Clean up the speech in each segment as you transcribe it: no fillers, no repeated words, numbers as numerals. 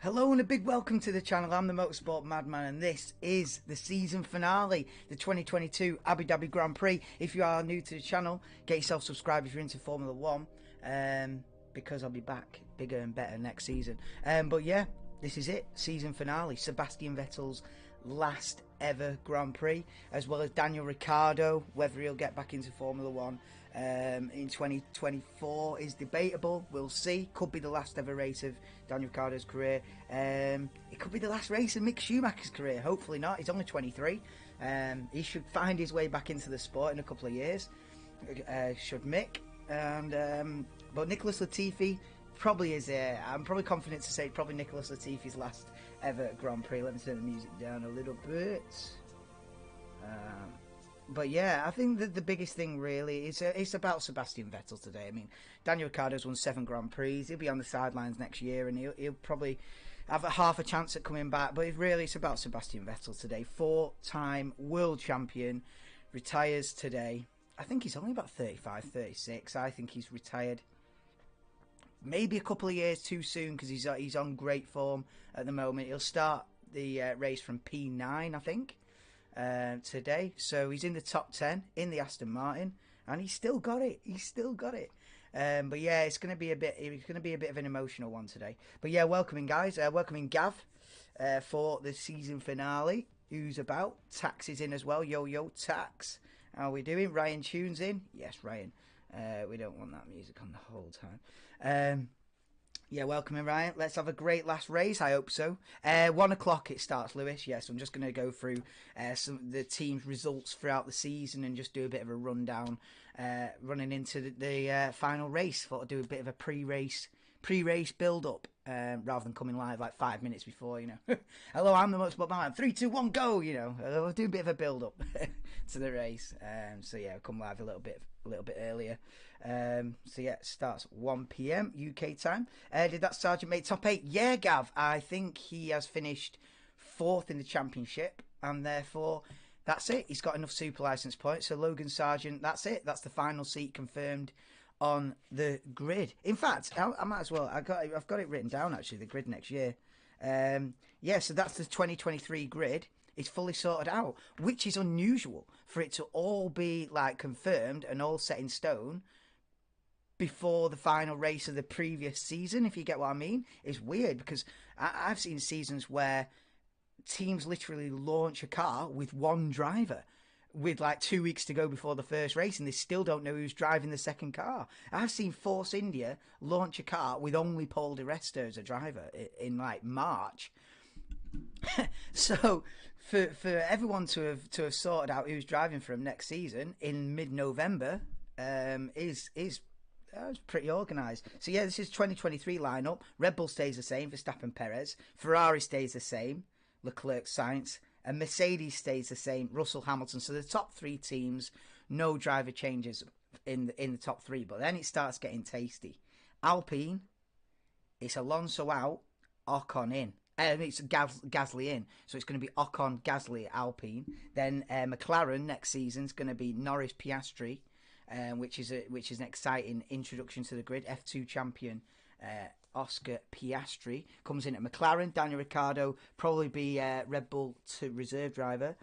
Hello and a big welcome to the channel. I'm the Motorsport Madman and this is the season finale, the 2022 Abu Dhabi Grand Prix. If you are new to the channel, get yourself subscribed if you're into Formula 1, because I'll be back bigger and better next season. But yeah, this is it, season finale. Sebastian Vettel's last ever Grand Prix, as well as Daniel Ricciardo, whether he'll get back into Formula 1 in 2024 is debatable. We'll see. Could be the last ever race of Daniel Ricciardo's career. It could be the last race of Mick Schumacher's career. Hopefully not. He's only 23. He should find his way back into the sport in a couple of years. Should Mick. But Nicholas Latifi probably is I'm probably confident to say probably Nicholas Latifi's last ever Grand Prix. Let me turn the music down a little bit. But yeah, I think that the biggest thing really is it's about Sebastian Vettel today. I mean, Daniel Ricciardo's won 7 Grand Prix. He'll be on the sidelines next year, and he'll probably have half a chance at coming back. But it's about Sebastian Vettel today. 4-time world champion retires today. I think he's only about 35, 36. I think he's retired maybe a couple of years too soon because he's on great form at the moment. He'll start the race from P9, I think. Today, so he's in the top 10 in the Aston Martin, and he's still got it. But yeah, it's going to be a bit of an emotional one today. But yeah, welcoming guys, welcoming Gav for the season finale. Who's about? Tax is in as well. Yo Tax, how are we doing? Ryan tunes in. Yes, Ryan. We don't want that music on the whole time. Yeah, welcome Ryan. Let's have a great last race. I hope so. 1 o'clock it starts, Lewis. Yes, I'm just going to go through some of the team's results throughout the season and just do a bit of a rundown running into the final race. Thought I'd do a bit of a pre-race build-up rather than coming live like 5 minutes before, you know. Hello, I'm the Motorsport Man. 3, 2, 1, go, you know. I'll do a bit of a build-up to the race. So yeah, I'll come live a little bit earlier. So yeah, it starts 1 PM UK time. Did that sergeant make top 8? Yeah, Gav. I think he has finished 4th in the championship, and therefore that's it. He's got enough super license points. So Logan Sargent, that's it. That's the final seat confirmed on the grid. In fact, I might as well. I've got it written down actually. The grid next year. Yeah, so that's the 2023 grid. It's fully sorted out, which is unusual for it to all be like confirmed and all set in stone before the final race of the previous season, if you get what I mean. It's weird because I've seen seasons where teams literally launch a car with one driver with like 2 weeks to go before the first race and they still don't know who's driving the second car. I've seen Force India launch a car with only Paul Di Resta as a driver in like March. So for everyone to have sorted out who's driving for him next season in mid-November is pretty organised. So yeah, this is 2023 lineup. Red Bull stays the same, Verstappen, Perez. Ferrari stays the same, Leclerc, Sainz. And Mercedes stays the same, Russell, Hamilton. So the top 3 teams, no driver changes in the top 3. But then it starts getting tasty. Alpine, it's Alonso out, Ocon in. It's Gasly in, so it's going to be Ocon, Gasly, Alpine. Then McLaren next season is going to be Norris, Piastri, which is an exciting introduction to the grid. F2 champion Oscar Piastri comes in at McLaren. Daniel Ricciardo probably be Red Bull to reserve driver.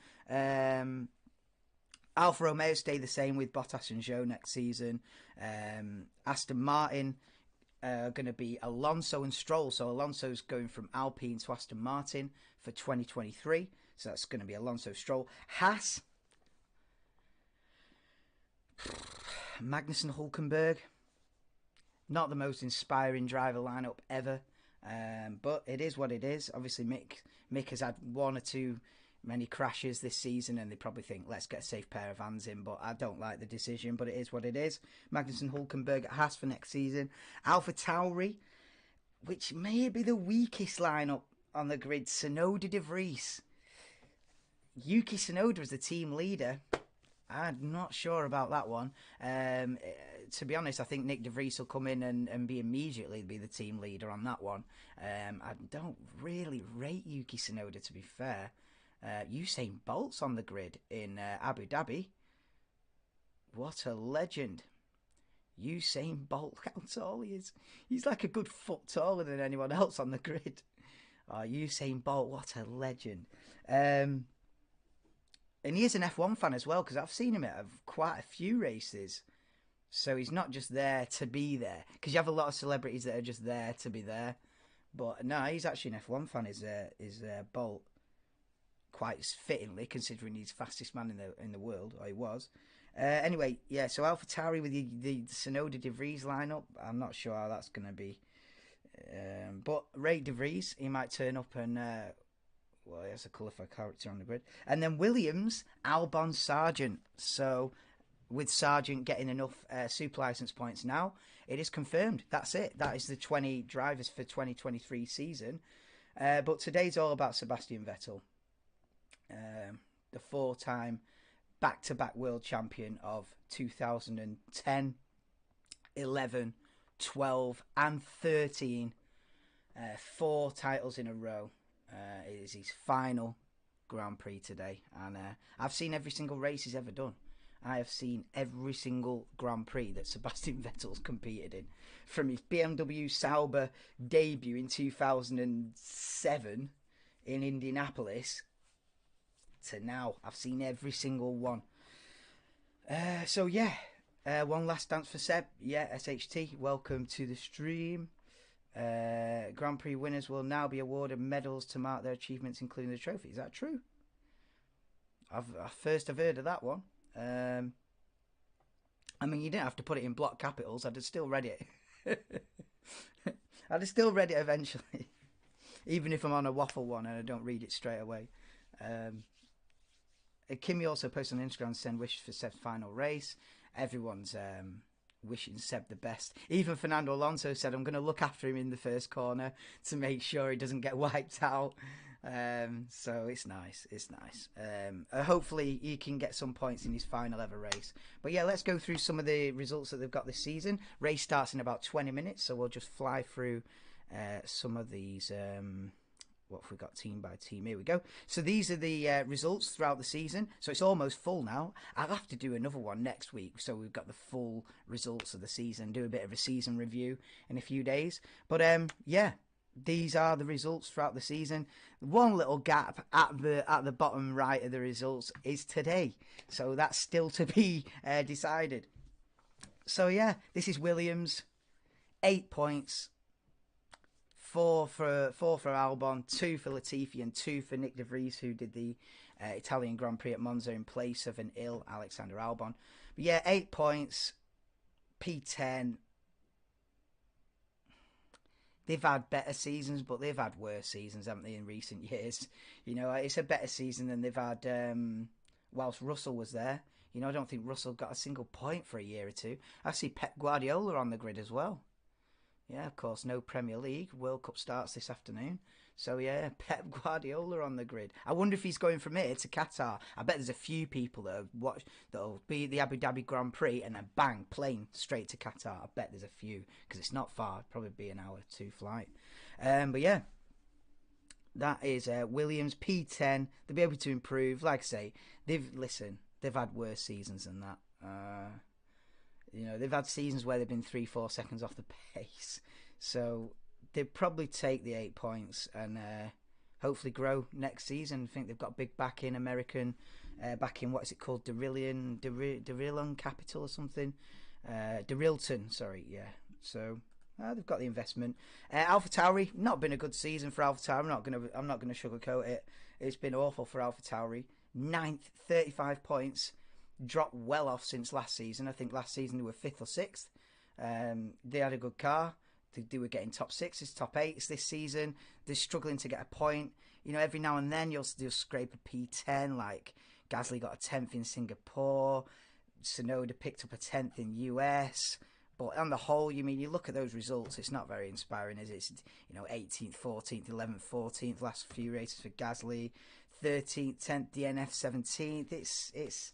Alfa Romeo stay the same with Bottas and Zhou next season. Aston Martin going to be Alonso and Stroll. So Alonso's going from Alpine to Aston Martin for 2023. So that's going to be Alonso, Stroll. Haas, Magnussen, Hulkenberg. Not the most inspiring driver lineup ever, but it is what it is. Obviously, Mick has had 1 or 2 many crashes this season, and they probably think, let's get a safe pair of hands in, but I don't like the decision, but it is what it is. Magnussen, Hulkenberg at Haas for next season. Alpha Tauri, which may be the weakest lineup on the grid. Tsunoda, De Vries. Yuki Tsunoda as the team leader. I'm not sure about that one. To be honest, I think Nick De Vries will come in and be immediately be the team leader on that one. I don't really rate Yuki Tsunoda, to be fair. Usain Bolt's on the grid in Abu Dhabi. What a legend. Usain Bolt, how tall he is. He's like a good foot taller than anyone else on the grid. Oh, Usain Bolt, what a legend. And he is an F1 fan as well, because I've seen him at quite a few races. So he's not just there to be there, because you have a lot of celebrities that are just there to be there. But no, he's actually an F1 fan. Is Bolt, quite fittingly, considering he's fastest man in the world, or he was. Anyway, yeah. So AlphaTauri with the Tsunoda De Vries lineup. I'm not sure how that's going to be. But Ray De Vries, he might turn up and well, he has a colourful character on the grid. And then Williams, Albon, Sargent. So with Sargent getting enough super license points now, it is confirmed. That's it. That is the 20 drivers for 2023 season. But today's all about Sebastian Vettel, the 4-time back-to-back world champion of 2010, 11, 12 and 13. 4 titles in a row. It is his final Grand Prix today. And I've seen every single race he's ever done. I have seen every single Grand Prix that Sebastian Vettel's competed in. From his BMW Sauber debut in 2007 in Indianapolis to now. I've seen every single one. So yeah, one last dance for Seb. Yeah, SHT, welcome to the stream. Grand Prix winners will now be awarded medals to mark their achievements, including the trophy. Is that true? I've heard of that one. I mean, you didn't have to put it in block capitals. I'd have still read it. I'd have still read it eventually, even if I'm on a waffle one and I don't read it straight away. Kimmy also posted on Instagram, send wishes for Seb's final race. Everyone's wishing Seb the best. Even Fernando Alonso said, I'm going to look after him in the first corner to make sure he doesn't get wiped out. So it's nice. It's nice. Hopefully he can get some points in his final ever race. But yeah, let's go through some of the results that they've got this season. Race starts in about 20 minutes, so we'll just fly through some of these. What have we got team by team? Here we go. So these are the results throughout the season. So it's almost full now. I'll have to do another one next week. So we've got the full results of the season. Do a bit of a season review in a few days. But yeah, these are the results throughout the season. One little gap at the bottom right of the results is today. So that's still to be decided. So yeah, this is Williams. 8 points. 4 for Albon, 2 for Latifi, and 2 for Nick De Vries, who did the Italian Grand Prix at Monza in place of an ill Alexander Albon. But yeah, 8 points, P10. They've had better seasons, but they've had worse seasons, haven't they, in recent years? You know, it's a better season than they've had whilst Russell was there. You know, I don't think Russell got a single point for a year or two. I see Pep Guardiola on the grid as well. Yeah, of course, no Premier League. World Cup starts this afternoon. So, yeah, Pep Guardiola on the grid. I wonder if he's going from here to Qatar. I bet there's a few people that'll be at the Abu Dhabi Grand Prix and then bang, plane straight to Qatar. I bet there's a few, because it's not far. It'd probably be an hour or 2 flight. But, yeah, that is Williams, P10. They'll be able to improve. Like I say, they've had worse seasons than that. You know, they've had seasons where they've been 3-4 seconds off the pace. So they'll probably take the 8 points and hopefully grow next season. I think they've got big backing, American backing, what is it called? Derilton Capital or something? Derilton, sorry, yeah. So they've got the investment. AlphaTauri, not been a good season for AlphaTauri. I'm not gonna sugarcoat it. It's been awful for AlphaTauri. 9th, 35 points. Dropped well off since last season. I think last season they were 5th or 6th. They had a good car. They were getting top 6s, top 8s this season. They're struggling to get a point. You know, every now and then you'll scrape a P10. Like Gasly got a 10th in Singapore. Tsunoda picked up a 10th in US. But on the whole, you look at those results, it's not very inspiring, is it? It's, 18th, 14th, 11th, 14th, last few races for Gasly. 13th, 10th, DNF, 17th.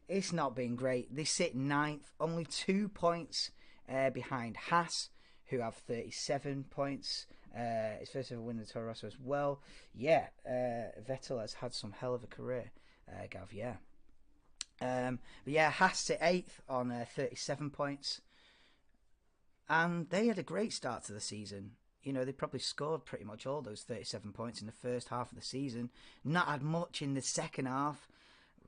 It's not been great. They sit 9th, only 2 points behind Haas, who have 37 points. His first ever win in the Toro Rosso as well. Yeah, Vettel has had some hell of a career, Gav, yeah. But yeah, Haas sit 8th on 37 points. And they had a great start to the season. you know, they probably scored pretty much all those 37 points in the first half of the season. Not had much in the second half.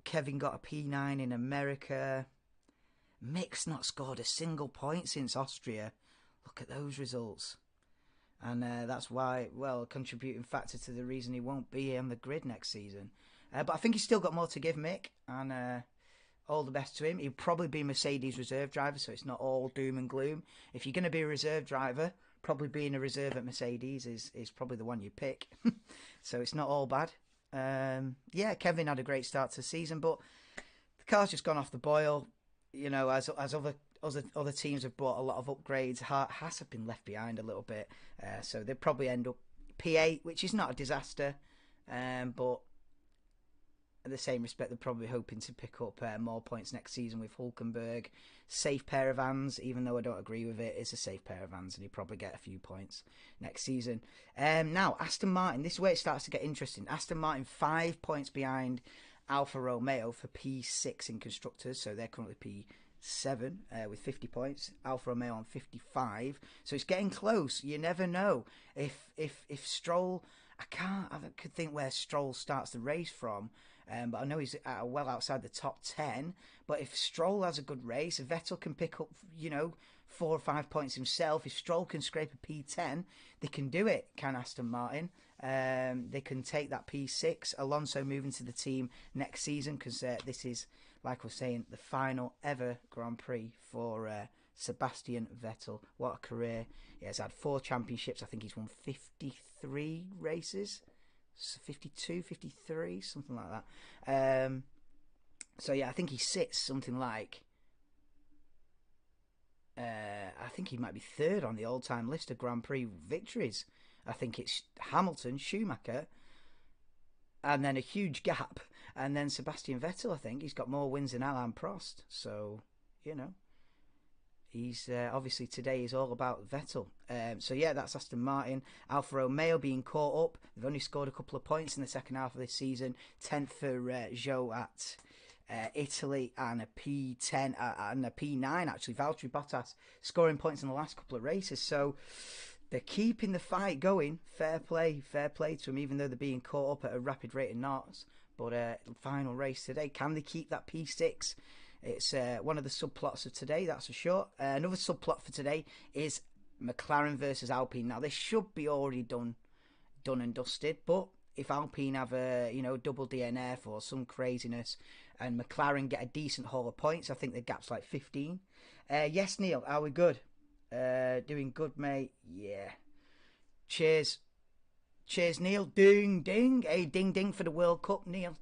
Kevin got a P9 in America. Mick's not scored a single point since Austria. Look at those results. And that's why, well, a contributing factor to the reason he won't be on the grid next season. But I think he's still got more to give, Mick. And all the best to him. He'll probably be Mercedes reserve driver, so it's not all doom and gloom. If you're going to be a reserve driver, probably being a reserve at Mercedes is probably the one you pick. So it's not all bad. Yeah, Kevin had a great start to the season, but the car's just gone off the boil. You know, as other teams have bought a lot of upgrades, Haas have been left behind a little bit. So they'll probably end up P8, which is not a disaster. But in the same respect, they're probably hoping to pick up more points next season with Hulkenberg. Safe pair of hands, even though I don't agree with it. It's a safe pair of hands, and he'll probably get a few points next season. Now, Aston Martin, this is where it starts to get interesting. Aston Martin 5 points behind Alfa Romeo for P6 in Constructors, so they're currently P7 with 50 points. Alfa Romeo on 55, so it's getting close. You never know if Stroll. I could think where Stroll starts the race from. But I know he's well outside the top 10. But if Stroll has a good race, Vettel can pick up, 4 or 5 points himself. If Stroll can scrape a P10, they can do it, can Aston Martin. They can take that P6. Alonso moving to the team next season, because this is, like we're saying, the final ever Grand Prix for Sebastian Vettel. What a career. He has had 4 championships. I think he's won 53 races. 52, 53, something like that. So yeah, I think he sits something like I think he might be 3rd on the all-time list of Grand Prix victories. I think it's Hamilton, Schumacher, and then a huge gap, and then Sebastian Vettel. I think he's got more wins than Alain Prost. So he's obviously today is all about Vettel. So yeah, that's Aston Martin. Alfa Romeo being caught up. They've only scored a couple of points in the second half of this season. 10th for Zhou at Italy, and a P10 and a P9 actually. Valtteri Bottas scoring points in the last couple of races. So they're keeping the fight going. Fair play to them, even though they're being caught up at a rapid rate of knots. But final race today, can they keep that P6? It's one of the subplots of today, that's for sure. Another subplot for today is McLaren versus Alpine. Now, this should be already done and dusted, but if Alpine have a double DNF or some craziness, and McLaren get a decent haul of points, I think the gap's like 15. Yes, Neil, are we good? Doing good, mate. Yeah. Cheers, Neil. Ding, ding. Hey, ding, ding for the World Cup, Neil.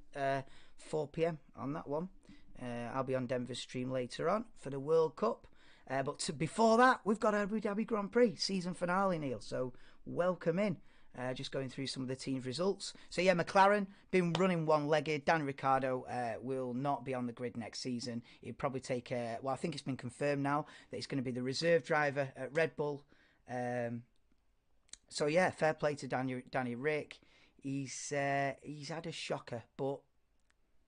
4 p.m. on that one. I'll be on Denver's stream later on for the World Cup. But before that, we've got Abu Dhabi Grand Prix season finale, Neil. So welcome in. Just going through some of the team's results. So yeah, McLaren been running one-legged. Daniel Ricciardo will not be on the grid next season. He'll probably take I think it's been confirmed now that he's going to be the reserve driver at Red Bull. So yeah, fair play to Danny Rick. He's had a shocker, but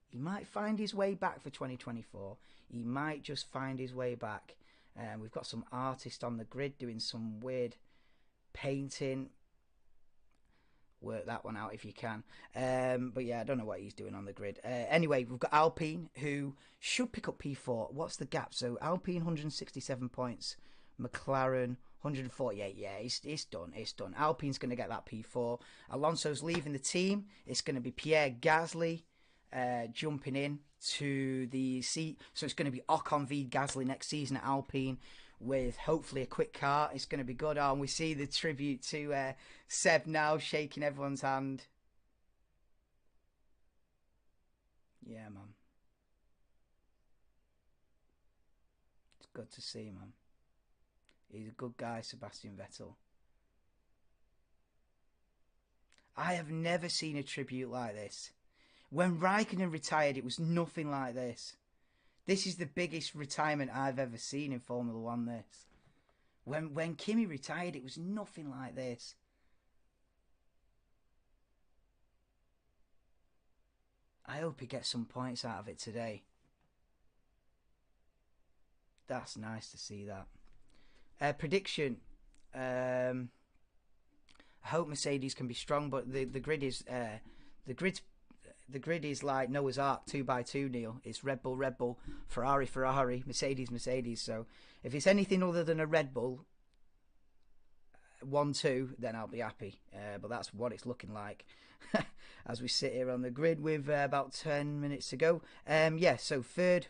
he might find his way back for 2024. He might just find his way back. We've got some artists on the grid doing some weird painting. Work that one out if you can. But yeah, I don't know what he's doing on the grid. Anyway, we've got Alpine, who should pick up P4. What's the gap? So Alpine 167 points. McLaren 148. Yeah, it's done. Alpine's going to get that P4. Alonso's leaving the team. It's going to be Pierre Gasly jumping in to the seat. So it's going to be Ocon v Gasly next season at Alpine, with hopefully a quick car. It's going to be good. And we see the tribute to SEB now, shaking everyone's hand. Yeah, man. It's good to see, man. He's a good guy, Sebastian Vettel. I have never seen a tribute like this. When Raikkonen retired, it was nothing like this. This is the biggest retirement I've ever seen in Formula One, this. When Kimi retired, it was nothing like this. I hope he gets some points out of it today. That's nice to see that. Prediction. I hope Mercedes can be strong, but the grid is the grid is like Noah's Ark, 2x2, Neil. It's Red Bull, Red Bull, Ferrari, Ferrari, Mercedes, Mercedes. So if it's anything other than a Red Bull 1-2, then I'll be happy. But that's what it's looking like as we sit here on the grid with about 10 minutes to go. Yeah, so third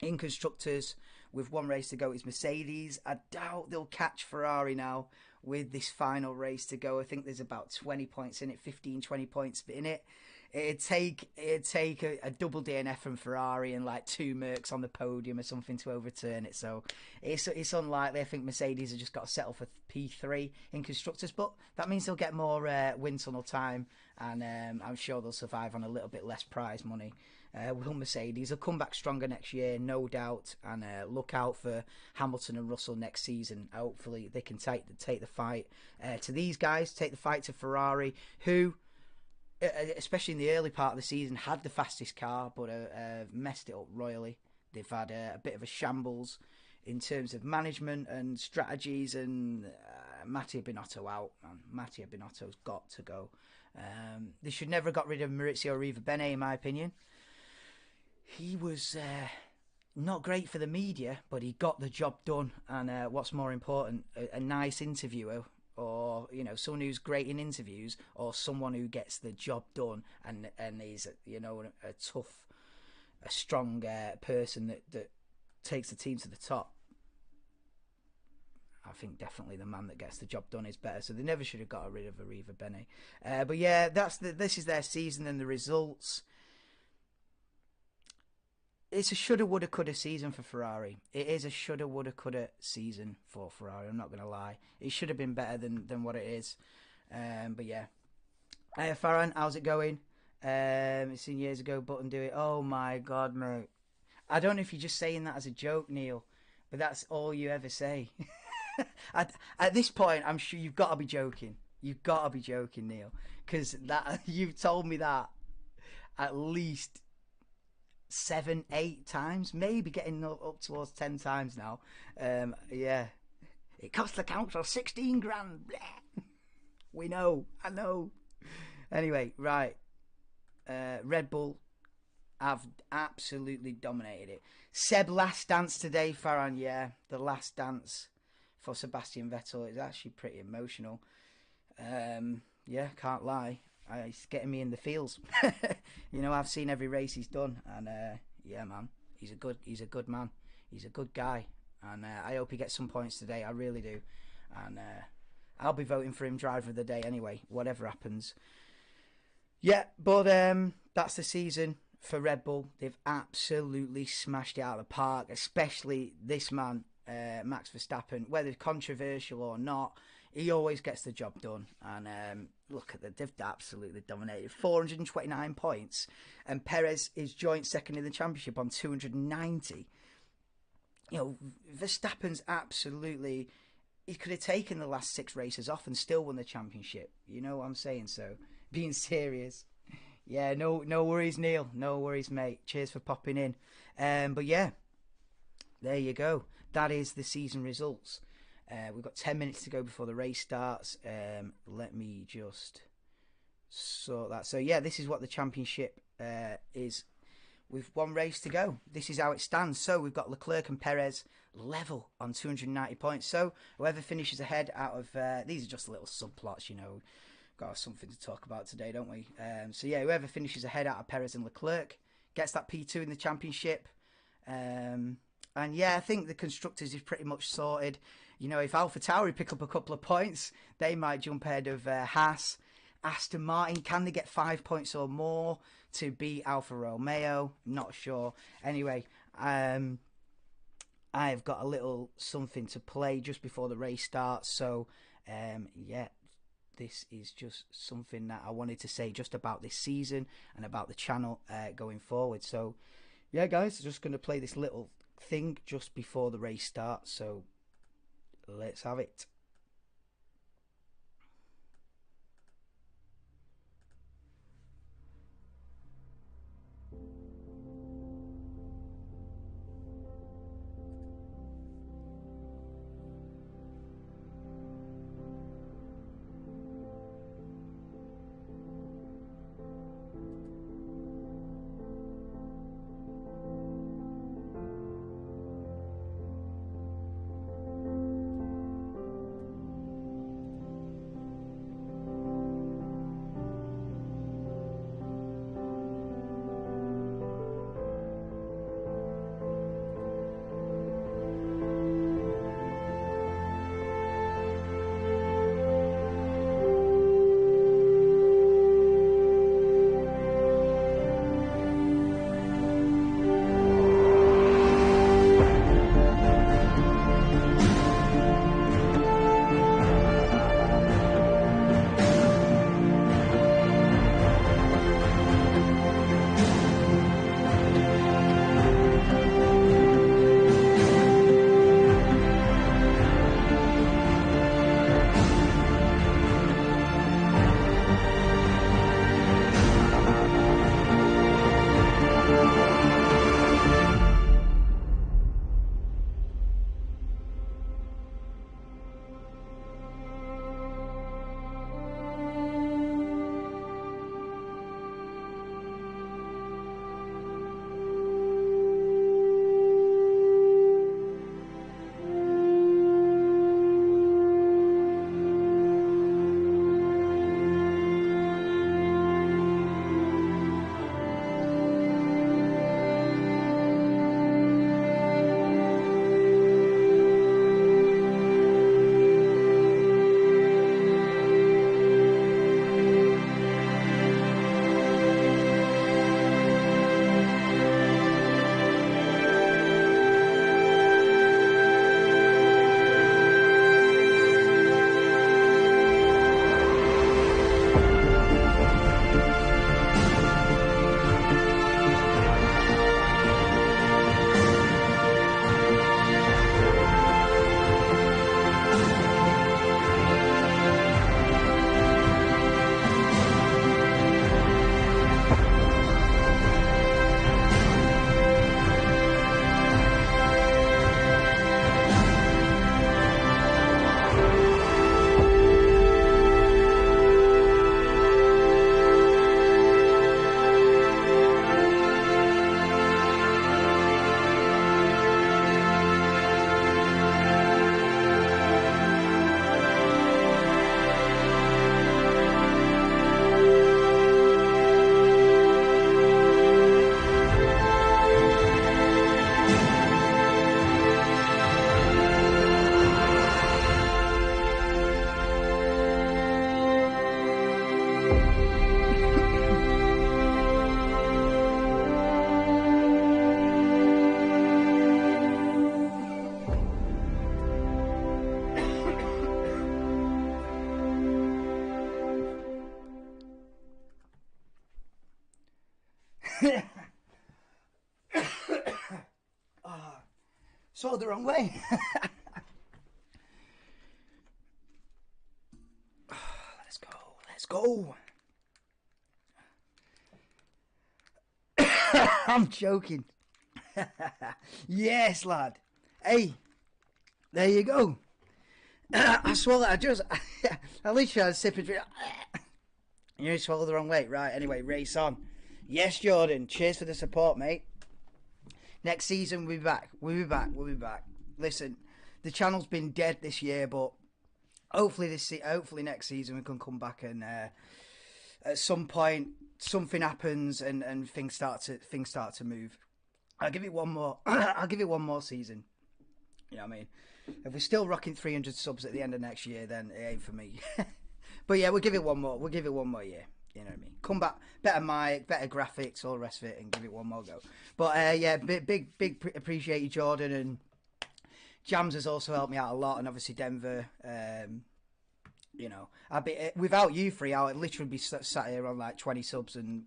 in constructors with one race to go is Mercedes. I doubt they'll catch Ferrari now with this final race to go. I think there's about 20 points in it, 15, 20 points in it. It'd take a double DNF from Ferrari and like 2 Mercs on the podium or something to overturn it. So it's unlikely. I think Mercedes have just got to settle for P3 in constructors, but that means they'll get more wind tunnel time, and I'm sure they'll survive on a little bit less prize money. Will Mercedes will come back stronger next year, no doubt, and look out for Hamilton and Russell next season. Hopefully they can take the fight to these guys, take the fight to Ferrari, who, especially in the early part of the season, had the fastest car, but messed it up royally. They've had a bit of a shambles in terms of management and strategies, and Mattia Binotto out, man. Mattia Binotto's got to go. They should never have got rid of Maurizio Arrivabene, in my opinion. He was not great for the media, but he got the job done. And what's more important, a nice interviewer, or someone who's great in interviews, or someone who gets the job done and is a tough, a strong person that takes the team to the top. I think definitely the man that gets the job done is better. So they never should have got rid of Arrivabene. But yeah, this is their season and the results. It's a shoulda, woulda, coulda season for Ferrari. It is a shoulda, woulda, coulda season for Ferrari. I'm not going to lie. It should have been better than what it is. But yeah. Farhan, how's it going? It's seen years ago, Button do it. Oh my God, mate. I don't know if you're just saying that as a joke, Neil, but that's all you ever say. At this point, I'm sure you've got to be joking. You've got to be joking, Neil, because you've told me that at least 7, 8 times, maybe getting up towards 10 times now. Yeah, it cost the council 16 grand. We know, I know. Anyway, right. Red Bull have absolutely dominated it. Seb, last dance today, Farhan. Yeah, the last dance for Sebastian Vettel is actually pretty emotional. Yeah, can't lie. It's getting me in the feels. I've seen every race he's done, and yeah, man, he's a good man. He's a good guy, and I hope he gets some points today. I really do, and I'll be voting for him driver of the day anyway, whatever happens. Yeah, but that's the season for Red Bull. They've absolutely smashed it out of the park, especially this man, Max Verstappen. Whether controversial or not, he always gets the job done. And look at they've absolutely dominated. 429 points. And Perez is joint second in the championship on 290. Verstappen's absolutely... He could have taken the last 6 races off and still won the championship. You know what I'm saying? So, being serious. Yeah, no worries, Neil. No worries, mate. Cheers for popping in. But yeah, there you go. That is the season results. We've got 10 minutes to go before the race starts. Let me just sort that. So yeah, this is what the championship is with one race to go. This is how it stands. So we've got Leclerc and Perez level on 290 points. So whoever finishes ahead out of these are just little subplots, got something to talk about today, don't we? So yeah, whoever finishes ahead out of Perez and Leclerc gets that P2 in the championship. And yeah, I think the constructors is pretty much sorted. If AlphaTauri pick up a couple of points, they might jump ahead of Haas. Aston Martin, can they get 5 points or more to beat Alfa Romeo? Not sure. Anyway, I've got a little something to play just before the race starts. So, yeah, this is just something that I wanted to say just about this season and about the channel going forward. So, yeah, guys, just going to play this little thing just before the race starts. So, let's have it. Oh, swallowed the wrong way. Let's go. Let's go. I'm joking. Yes, lad. Hey, there you go. I swallowed. I literally had a sip of drink. You swallowed the wrong way. Right, anyway, race on. Yes, Jordan. Cheers for the support, mate. Next season, we'll be back. We'll be back. We'll be back. Listen, the channel's been dead this year, but hopefully hopefully next season we can come back and at some point something happens and things start to move. I'll give it one more. I'll give it one more season. You know what I mean? If we're still rocking 300 subs at the end of next year, then it ain't for me. But yeah, we'll give it one more. We'll give it one more year. You know what I mean? Come back, better mic, better graphics, all the rest of it, and give it one more go. But yeah, big appreciate you, Jordan, and Jams has also helped me out a lot, and obviously Denver. You know, I'd be without you three, I'd literally be sat here on like 20 subs and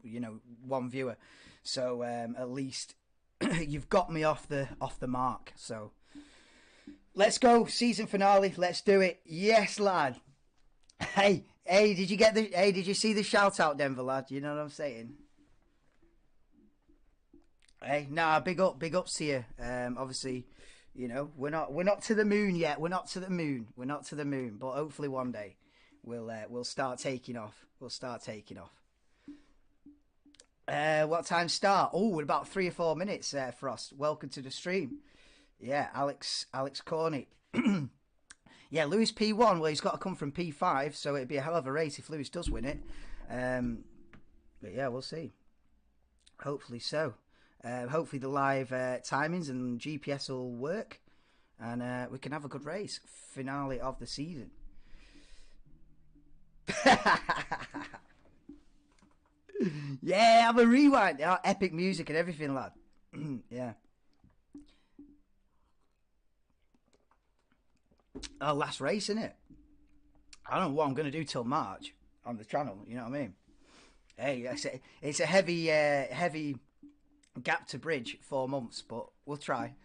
one viewer. So at least you've got me off the mark. So let's go, season finale. Let's do it. Yes, lad. Hey, did you see the shout out, Denver lad? You know what I'm saying? Hey, nah, big ups to you. Obviously, we're not to the moon yet. We're not to the moon. But hopefully one day we'll start taking off. What time start? Oh, in about 3 or 4 minutes, Frost. Welcome to the stream. Yeah, Alex Corney. Yeah, Lewis P1. Well, he's got to come from P5, so it'd be a hell of a race if Lewis does win it. But yeah, we'll see. Hopefully so. Hopefully the live timings and GPS will work, and we can have a good race. Finale of the season. Yeah, have a rewind. Oh, epic music and everything, lad. Yeah. Oh, last race, innit? I don't know what I'm going to do till March on the channel, you know what I mean? Hey, it's a heavy gap to bridge, 4 months, but we'll try.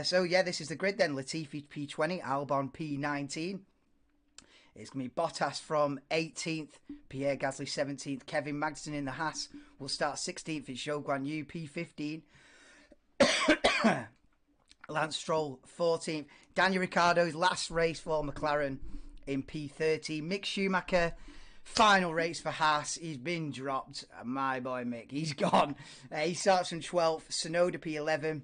So, yeah, this is the grid then. Latifi P20, Albon P19. It's going to be Bottas from 18th, Pierre Gasly 17th, Kevin Magnussen in the Haas will start 16th. It's Zhou Guan Yu P15. Lance Stroll 14th. Daniel Ricciardo's last race for McLaren in P30. Mick Schumacher, final race for Haas. He's been dropped. My boy Mick, he's gone. He starts from 12th. Tsunoda P11.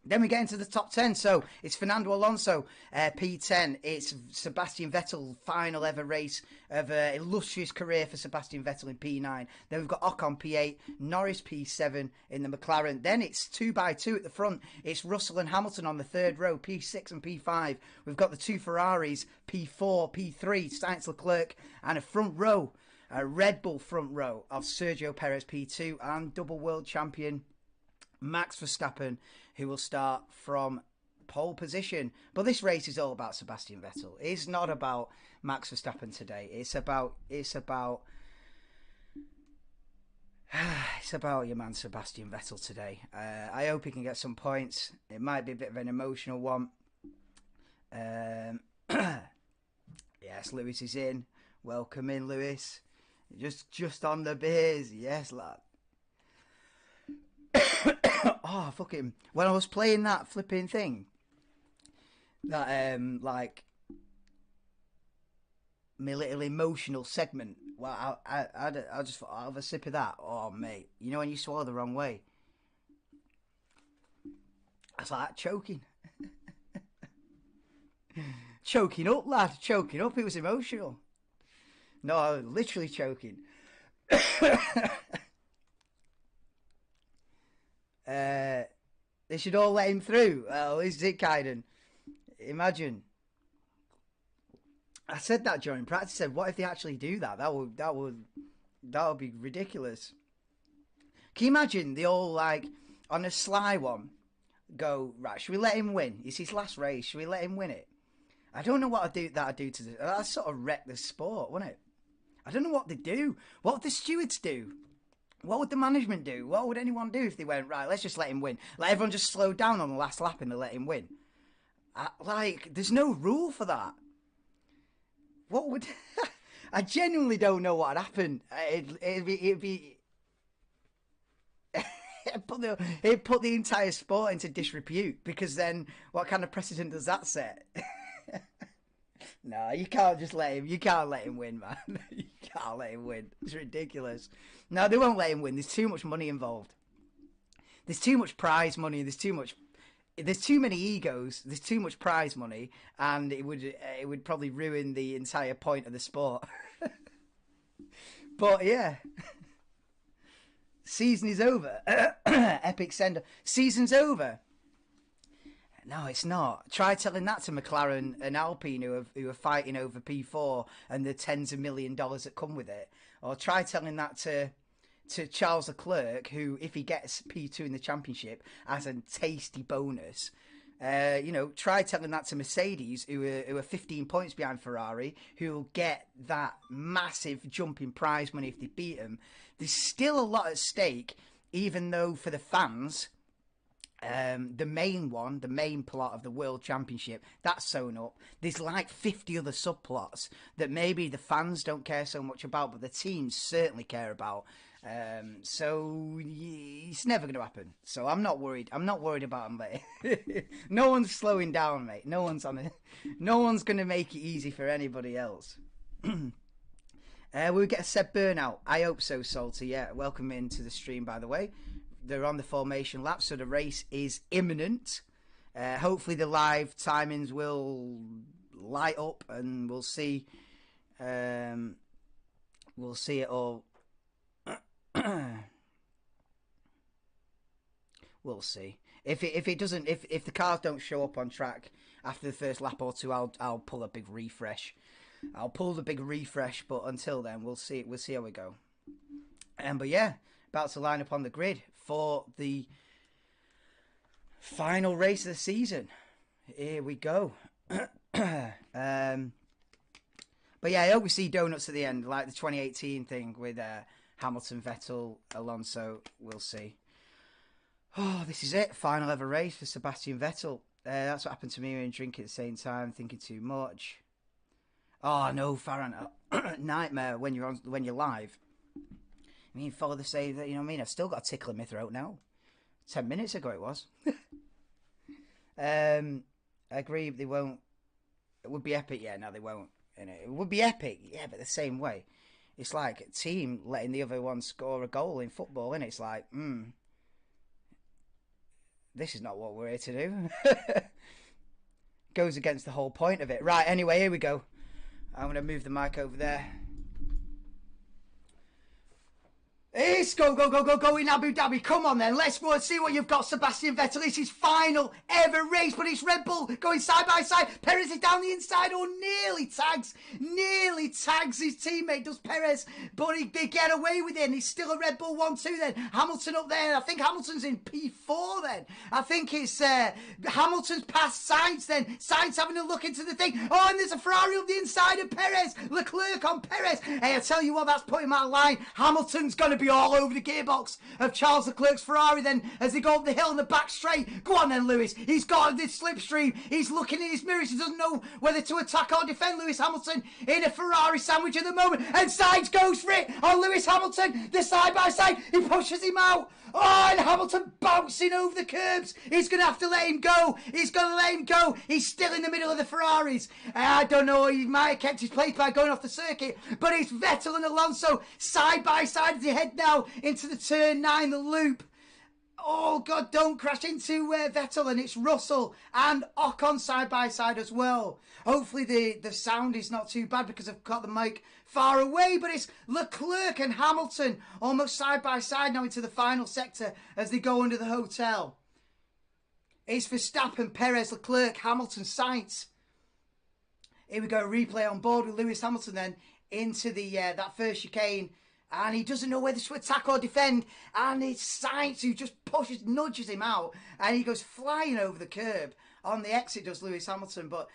Then we get into the top 10. So it's Fernando Alonso, P10. It's Sebastian Vettel, final ever race of an illustrious career for Sebastian Vettel in P9. Then we've got Ocon P8, Norris P7 in the McLaren. Then it's 2x2 at the front. It's Russell and Hamilton on the third row, P6 and P5. We've got the two Ferraris, P4, P3, Sainz Leclerc, and a front row, a Red Bull front row of Sergio Perez P2 and double world champion Max Verstappen, who will start from pole position. But this race is all about Sebastian Vettel. It's not about Max Verstappen today. It's about your man Sebastian Vettel today. I hope he can get some points. It might be a bit of an emotional one. Yes, Lewis is in. Welcome in, Lewis. Just on the beers. Yes, lad. Oh, fucking! When I was playing that flipping thing, that like my little emotional segment. Well, I just thought I'll have a sip of that. Oh, mate, you know when you swallow the wrong way, I was like choking, choking up, lad, choking up. It was emotional. No, I was literally choking. They should all let him through. Oh, is it, Kaiden? Imagine. I said that during practice. I said, what if they actually do that? That would be ridiculous. Can you imagine the all like on a sly one go right? Should we let him win? It's his last race. Should we let him win it? I don't know what I'd do to this. That sort of wreck the sport, wouldn't it? I don't know what they do. What would the stewards do? What would the management do? What would anyone do if they went, right, let's just let him win? Like, everyone just slowed down on the last lap and they let him win. There's no rule for that. What would... I genuinely don't know what would happen. It'd be... It'd put the entire sport into disrepute, because then what kind of precedent does that set? No, you can't just let him. You can't let him win, man. You can't let him win. It's ridiculous. No, they won't let him win. There's too much money involved. There's too much prize money. There's too many egos. There's too much prize money, and it would probably ruin the entire point of the sport. But yeah, season is over. Epic sender. Season's over. No, it's not. Try telling that to McLaren and Alpine, who are fighting over P4 and the tens of $millions that come with it. Or try telling that to Charles Leclerc, who, if he gets P2 in the championship, has a tasty bonus. Try telling that to Mercedes, who are 15 points behind Ferrari, who will get that massive jump in prize money if they beat them. There's still a lot at stake, even though for the fans... the main plot of the World Championship, that's sewn up. There's like 50 other subplots that maybe the fans don't care so much about, but the teams certainly care about. So it's never going to happen. So I'm not worried. I'm not worried about them, mate. No one's slowing down, mate. No one's going to make it easy for anybody else. We'll get a SEB burnout. I hope so, Salty. Yeah, welcome into the stream, by the way. They're on the formation lap, so the race is imminent. Hopefully the live timings will light up, and we'll see it all. We'll see. If the cars don't show up on track after the first lap or two, I'll pull a big refresh. I'll pull the big refresh, but until then, we'll see how we go. But yeah, about to line up on the grid for the final race of the season. Here we go. But yeah, I hope we see donuts at the end, like the 2018 thing with Hamilton, Vettel, Alonso. We'll see. Oh, this is it. Final ever race for Sebastian Vettel. That's what happened to me when drinking at the same time, thinking too much. Oh no, Farron, nightmare when you're live. I mean, follow the same, you know what I mean? I've still got a tickle in my throat now. 10 minutes ago it was. I agree, they won't. It would be epic, yeah, no, they won't. It would be epic, yeah, but the same way. It's like a team letting the other one score a goal in football, and it's like, this is not what we're here to do. Goes against the whole point of it. Right, anyway, here we go. I'm going to move the mic over there. It's go in Abu Dhabi. Come on then, let's go and see what you've got, Sebastian Vettel. It's his final ever race, but it's Red Bull going side by side. Perez is down the inside, nearly tags his teammate, does Perez, but they get away with it, and it's still a Red Bull 1-2 then. Hamilton up there, I think Hamilton's in P4 then. I think it's Hamilton's past Sainz then. Sainz having a look into the thing. Oh, and there's a Ferrari up the inside of Perez. Leclerc on Perez. Hey, I tell you what, that's putting him out of line. Hamilton's going to be all over the gearbox of Charles Leclerc's Ferrari then as they go up the hill in the back straight. Go on then, Lewis. He's got this slipstream. He's looking in his mirrors. He doesn't know whether to attack or defend Lewis Hamilton in a Ferrari sandwich at the moment. And Sainz goes for it on Lewis Hamilton. The side by side. He pushes him out. Oh, and Hamilton bouncing over the curbs. He's going to have to let him go. He's going to let him go. He's still in the middle of the Ferraris. I don't know. He might have kept his place by going off the circuit. But it's Vettel and Alonso side by side as they head now into the turn 9, the loop. Oh, God, don't crash into Vettel. And it's Russell and Ocon side by side as well. Hopefully the sound is not too bad because I've got the mic far away. But it's Leclerc and Hamilton almost side by side now into the final sector as they go under the hotel. It's Verstappen, Perez, Leclerc, Hamilton, Sainz. Here we go, replay on board with Lewis Hamilton then into the that first chicane. And he doesn't know whether to attack or defend. And it's Sainz who just nudges him out. And he goes flying over the curb. On the exit does Lewis Hamilton. But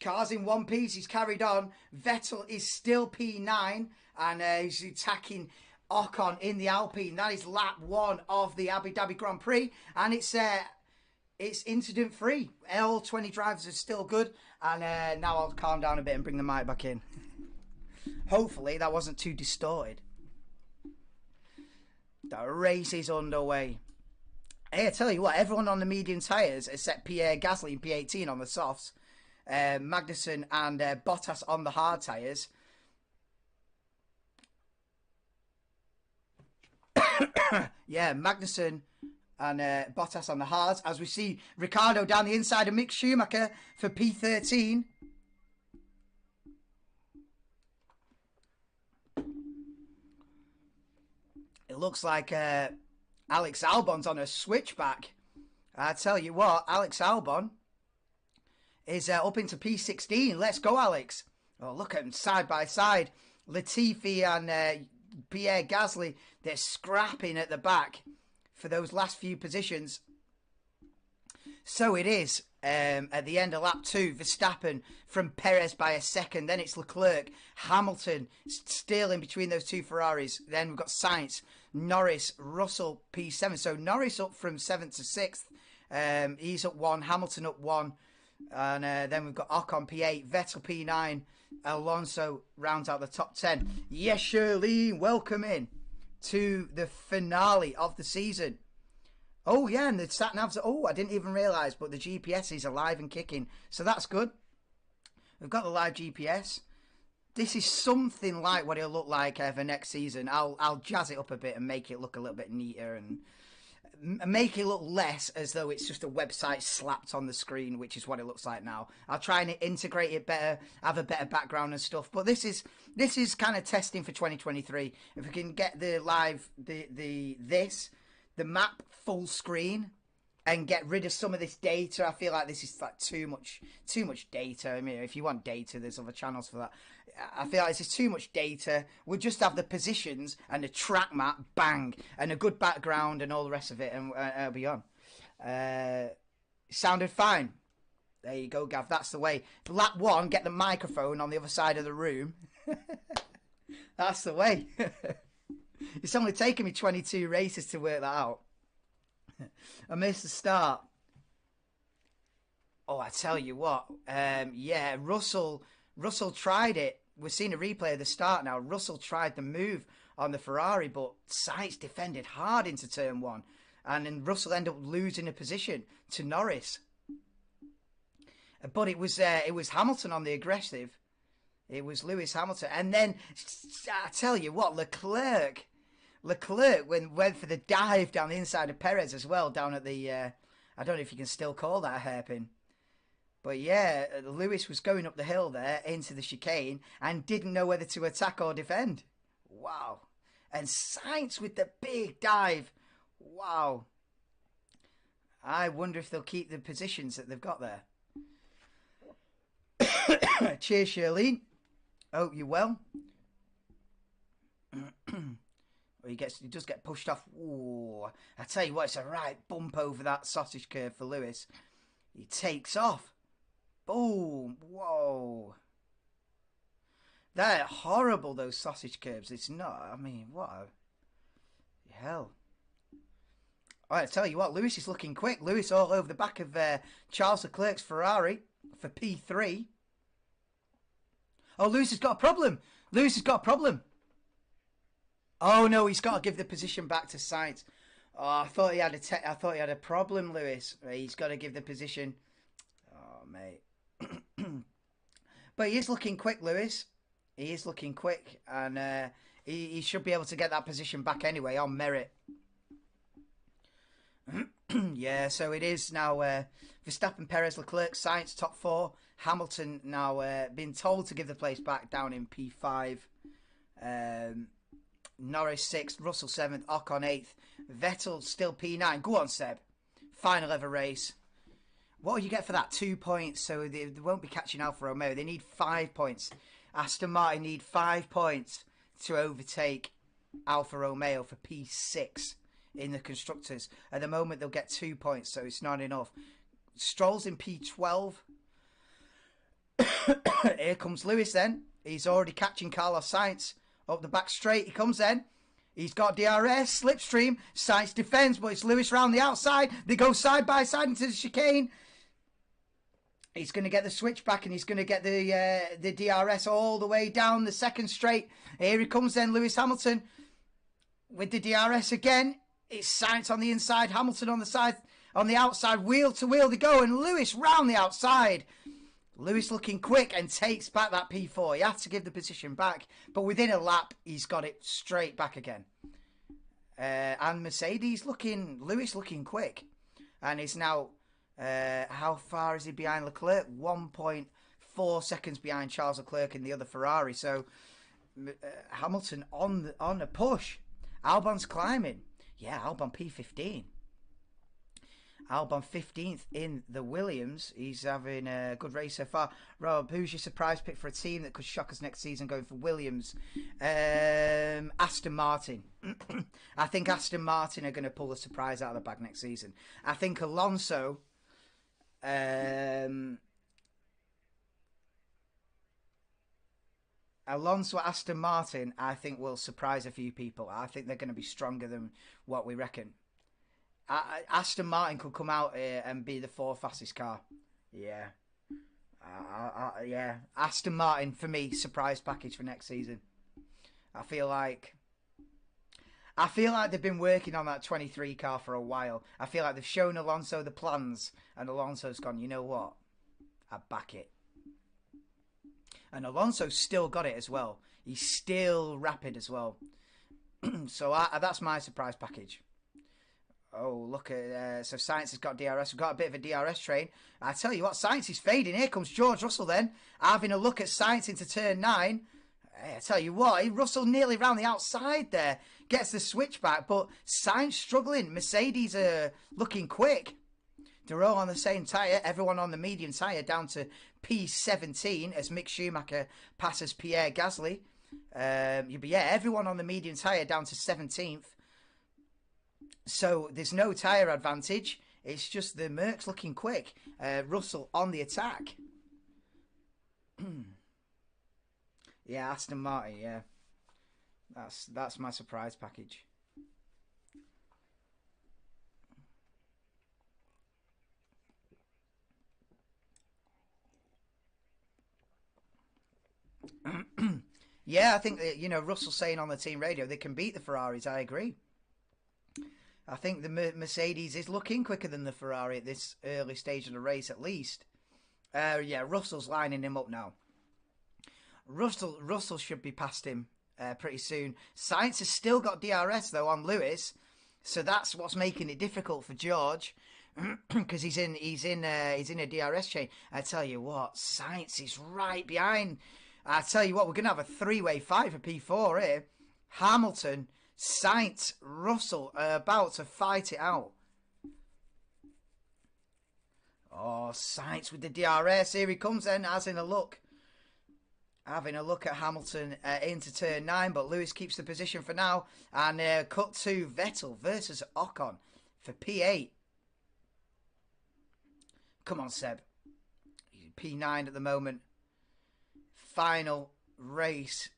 car's in one piece. He's carried on. Vettel is still P9. And he's attacking Ocon in the Alpine. That is lap 1 of the Abu Dhabi Grand Prix, and it's incident free. All 20 drivers are still good, and now I'll calm down a bit and bring the mic back in. Hopefully that wasn't too distorted. The race is underway. Hey, I tell you what, everyone on the medium tyres except Pierre Gasly and P18 on the softs, Magnussen and Bottas on the hard tyres. Yeah, Magnussen and Bottas on the hards, as we see Ricciardo down the inside of Mick Schumacher for P13. It looks like Alex Albon's on a switchback. I tell you what, Alex Albon is up into P16. Let's go, Alex. Oh, look at them side by side. Latifi and Pierre Gasly, they're scrapping at the back for those last few positions. So it is at the end of lap 2, Verstappen from Perez by a second. Then it's Leclerc, Hamilton still in between those two Ferraris. Then we've got Sainz, Norris, Russell P7. So Norris up from 7th to 6th. He's up 1, Hamilton up 1. And then we've got Ocon P8, Vettel P9, Alonso rounds out the top 10. Yes, Shirley, welcome in to the finale of the season. Oh, yeah, and the sat-navs, I didn't even realise, but the GPS is alive and kicking. So that's good. We've got the live GPS. This is something like what it'll look like for next season. I'll jazz it up a bit and make it look a little bit neater and make it look less as though it's just a website slapped on the screen, which is what it looks like now. I'll try and integrate it better, have a better background and stuff. But this is kind of testing for 2023. If we can get the live the map full screen and get rid of some of this data, I feel like this is like too much data. I mean, if you want data, there's other channels for that. I feel like this is too much data. We'll just have the positions and the track map, bang, and a good background and all the rest of it, and it'll be on. Sounded fine. There you go, Gav. That's the way. Lap 1, get the microphone on the other side of the room. That's the way. It's only taken me 22 races to work that out. I missed the start. Oh, I tell you what. Yeah, Russell tried it. We're seeing a replay of the start now. Russell tried the move on the Ferrari, but Sainz defended hard into turn 1. And then Russell ended up losing a position to Norris. But it was Hamilton on the aggressive. It was Lewis Hamilton. And then, I tell you what, Leclerc went for the dive down the inside of Perez as well, down at the, I don't know if you can still call that a hairpin. But yeah, Lewis was going up the hill there into the chicane and didn't know whether to attack or defend. Wow. And Sainz with the big dive. Wow. I wonder if they'll keep the positions that they've got there. Cheers, Shirlene. Hope you're well. He does get pushed off. Ooh, I tell you what, it's a right bump over that sausage curve for Lewis. He takes off. Boom. Whoa. They're horrible, those sausage curves. It's not. I mean, what the hell? All right, I tell you what, Lewis is looking quick. Lewis all over the back of Charles Leclerc's Ferrari for P3. Oh, Lewis has got a problem. Lewis has got a problem. Oh no, he's got to give the position back to Sainz. Oh, I thought he had a problem, Lewis. He's got to give the position. Oh, mate. But he is looking quick, Lewis. He is looking quick, and he should be able to get that position back anyway on merit. Yeah, so it is now Verstappen, Perez, Leclerc, Sainz top 4. Hamilton now being told to give the place back down in P5. Norris 6th, Russell 7th, Ocon 8th, Vettel still P9. Go on, Seb. Final ever race. What will you get for that? 2 points. So they won't be catching Alfa Romeo. They need 5 points. Aston Martin need 5 points to overtake Alfa Romeo for P6 in the Constructors. At the moment, they'll get 2 points, so it's not enough. Stroll's in P12. Here comes Lewis then. He's already catching Carlos Sainz up the back straight. He comes then. He's got DRS, slipstream, Sainz defends, but it's Lewis round the outside. They go side by side into the chicane. He's going to get the switch back and he's going to get the DRS all the way down the second straight. Here he comes then, Lewis Hamilton with the DRS again. It's Sainz on the inside, Hamilton on the side, on the outside, wheel to wheel they go, and Lewis round the outside. Lewis looking quick and takes back that P4. He had to give the position back, but within a lap, he's got it straight back again. And Mercedes Lewis looking quick. And he's now, how far is he behind Leclerc? 1.4 seconds behind Charles Leclerc in the other Ferrari. So Hamilton on a push. Albon's climbing. Yeah, Albon P15. Albon 15th in the Williams. He's having a good race so far. Rob, who's your surprise pick for a team that could shock us next season going for Williams? Aston Martin. I think Aston Martin are going to pull the surprise out of the bag next season. I think Alonso... Alonso at Aston Martin, I think, will surprise a few people. I think they're going to be stronger than what we reckon. Aston Martin could come out here and be the fourth fastest car. Yeah. Yeah. Aston Martin, for me, surprise package for next season. I feel like they've been working on that 23 car for a while. I feel like they've shown Alonso the plans, and Alonso's gone, you know what? I back it. And Alonso's still got it as well. He's still rapid as well. So that's my surprise package. Oh, look at... so Sainz has got DRS. We've got a bit of a DRS train. I tell you what, Sainz is fading. Here comes George Russell then. Having a look at Sainz into turn 9. Hey, I tell you what, Russell nearly round the outside there. Gets the switch back, but Sainz struggling. Mercedes are looking quick. They're all on the same tyre. Everyone on the medium tyre down to P17 as Mick Schumacher passes Pierre Gasly. Yeah, everyone on the medium tyre down to 17th. So there's no tyre advantage. It's just the Mercs looking quick. Russell on the attack. Yeah, Aston Martin, yeah. That's my surprise package. Yeah, I think that, Russell's saying on the team radio they can beat the Ferraris. I agree. I think the Mercedes is looking quicker than the Ferrari at this early stage of the race, at least. Yeah, Russell's lining him up now. Russell should be past him pretty soon. Sainz has still got DRS though on Lewis, so that's what's making it difficult for George because he's in a DRS chain. I tell you what, Sainz is right behind. I tell you what, we're gonna have a three-way fight for P4 here. Hamilton, Sainz, Russell are about to fight it out. Oh, Sainz with the DRS. Here he comes then, having a look at Hamilton into turn 9, but Lewis keeps the position for now. And cut to Vettel versus Ocon for P8. Come on, Seb. P9 at the moment. Final race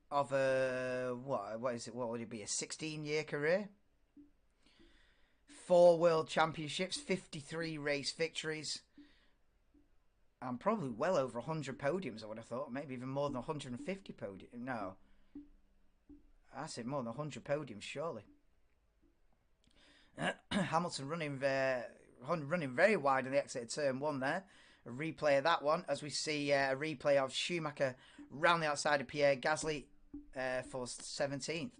of what is it? What would it be? A 16-year career? 4 world championships, 53 race victories, and probably well over 100 podiums. I would have thought, maybe even more than 150 podiums. No, I said more than 100 podiums, surely. Hamilton running very wide in the exit of turn 1 there. A replay of that one as we see a replay of Schumacher round the outside of Pierre Gasly for 17th.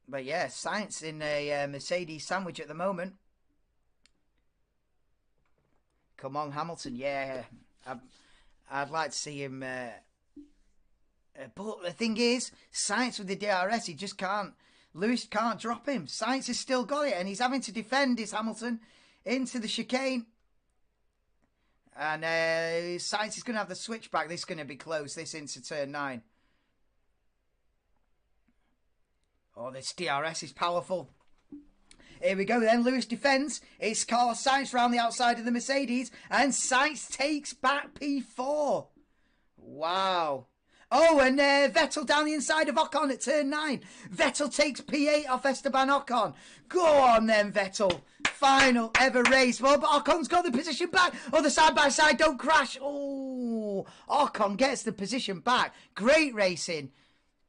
But yeah, Sainz in a Mercedes sandwich at the moment. Come on, Hamilton. Yeah, I'd like to see him. But the thing is, Sainz with the DRS, he just can't. Lewis can't drop him. Sainz has still got it, and he's having to defend his Hamilton into the chicane. And Sainz is going to have the switchback. This is going to be close, this into turn 9. Oh, this DRS is powerful. Here we go then. Lewis defends. It's Carlos Sainz round the outside of the Mercedes. And Sainz takes back P4. Wow. Oh, and Vettel down the inside of Ocon at turn 9. Vettel takes P8 off Esteban Ocon. Go on then, Vettel. Final ever race. Well, but Ocon's got the position back. Oh, the side-by-side don't crash. Oh, Ocon gets the position back. Great racing.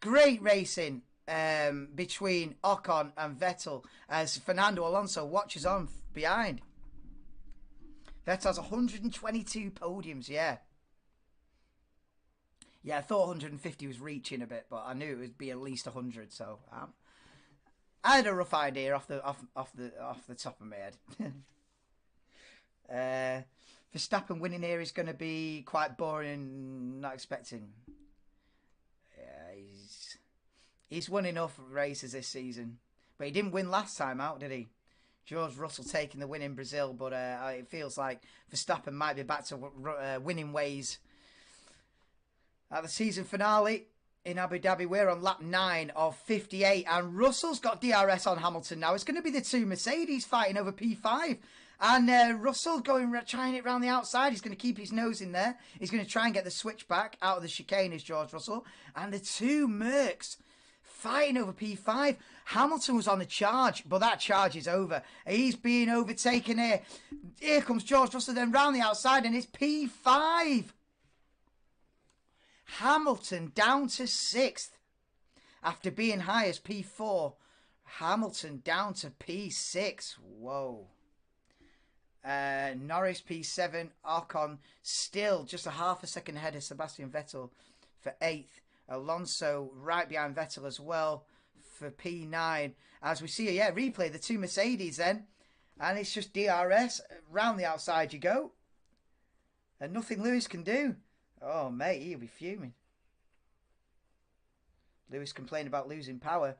Great racing between Ocon and Vettel as Fernando Alonso watches on behind. Vettel has 122 podiums, yeah. Yeah, I thought 150 was reaching a bit, but I knew it would be at least 100. So I had a rough idea off the top of my head. Verstappen winning here is going to be quite boring. Not expecting. Yeah, he's won enough races this season, but he didn't win last time out, did he? George Russell taking the win in Brazil, but it feels like Verstappen might be back to winning ways. At the season finale in Abu Dhabi, we're on lap 9 of 58, and Russell's got DRS on Hamilton now. It's going to be the two Mercedes fighting over P5, and Russell trying it round the outside. He's going to keep his nose in there. He's going to try and get the switch back out of the chicane, is George Russell, and the two Mercs fighting over P5. Hamilton was on the charge, but that charge is over. He's being overtaken here. Here comes George Russell, then round the outside, and it's P5. Hamilton down to 6th after being high as P4. Hamilton down to P6. Whoa. Norris P7. Ocon still just a half a second ahead of Sebastian Vettel for 8th. Alonso right behind Vettel as well for P9. As we see, replay the two Mercedes then. And it's just DRS. Round the outside you go. And nothing Lewis can do. Oh, mate, he'll be fuming. Lewis complained about losing power.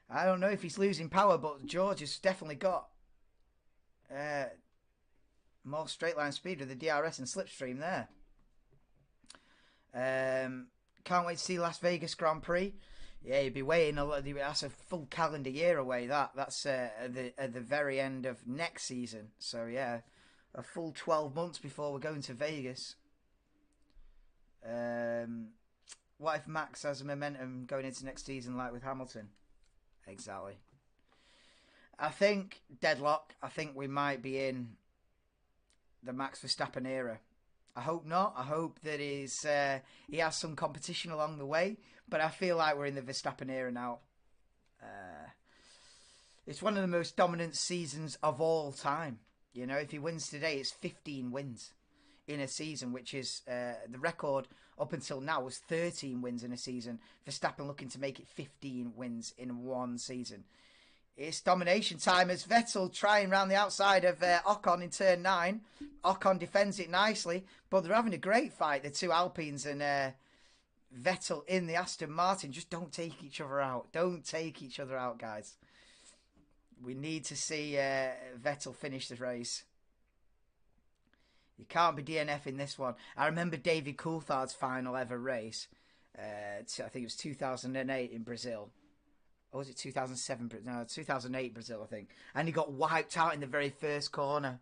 I don't know if he's losing power, but George has definitely got more straight line speed with the DRS and slipstream there. Can't wait to see Las Vegas Grand Prix. Yeah, you'd be waiting a lot. That's a full calendar year away. That's at the very end of next season. So yeah, a full 12 months before we're going to Vegas. What if Max has a momentum going into next season like with Hamilton? Exactly. I think deadlock. I think we might be in the Max Verstappen era. I hope not. I hope that he has some competition along the way. But I feel like we're in the Verstappen era now. It's one of the most dominant seasons of all time. You know, if he wins today, it's 15 wins in a season, which is the record up until now was 13 wins in a season. Verstappen looking to make it 15 wins in one season. It's domination time as Vettel trying round the outside of Ocon in turn 9. Ocon defends it nicely, but they're having a great fight, the two Alpines, and Vettel in the Aston Martin. Just don't take each other out. Don't take each other out, guys. We need to see Vettel finish the race. You can't be DNF in this one. I remember David Coulthard's final ever race. I think it was 2008 in Brazil. Or was it 2007? No, 2008 Brazil, I think. And he got wiped out in the very first corner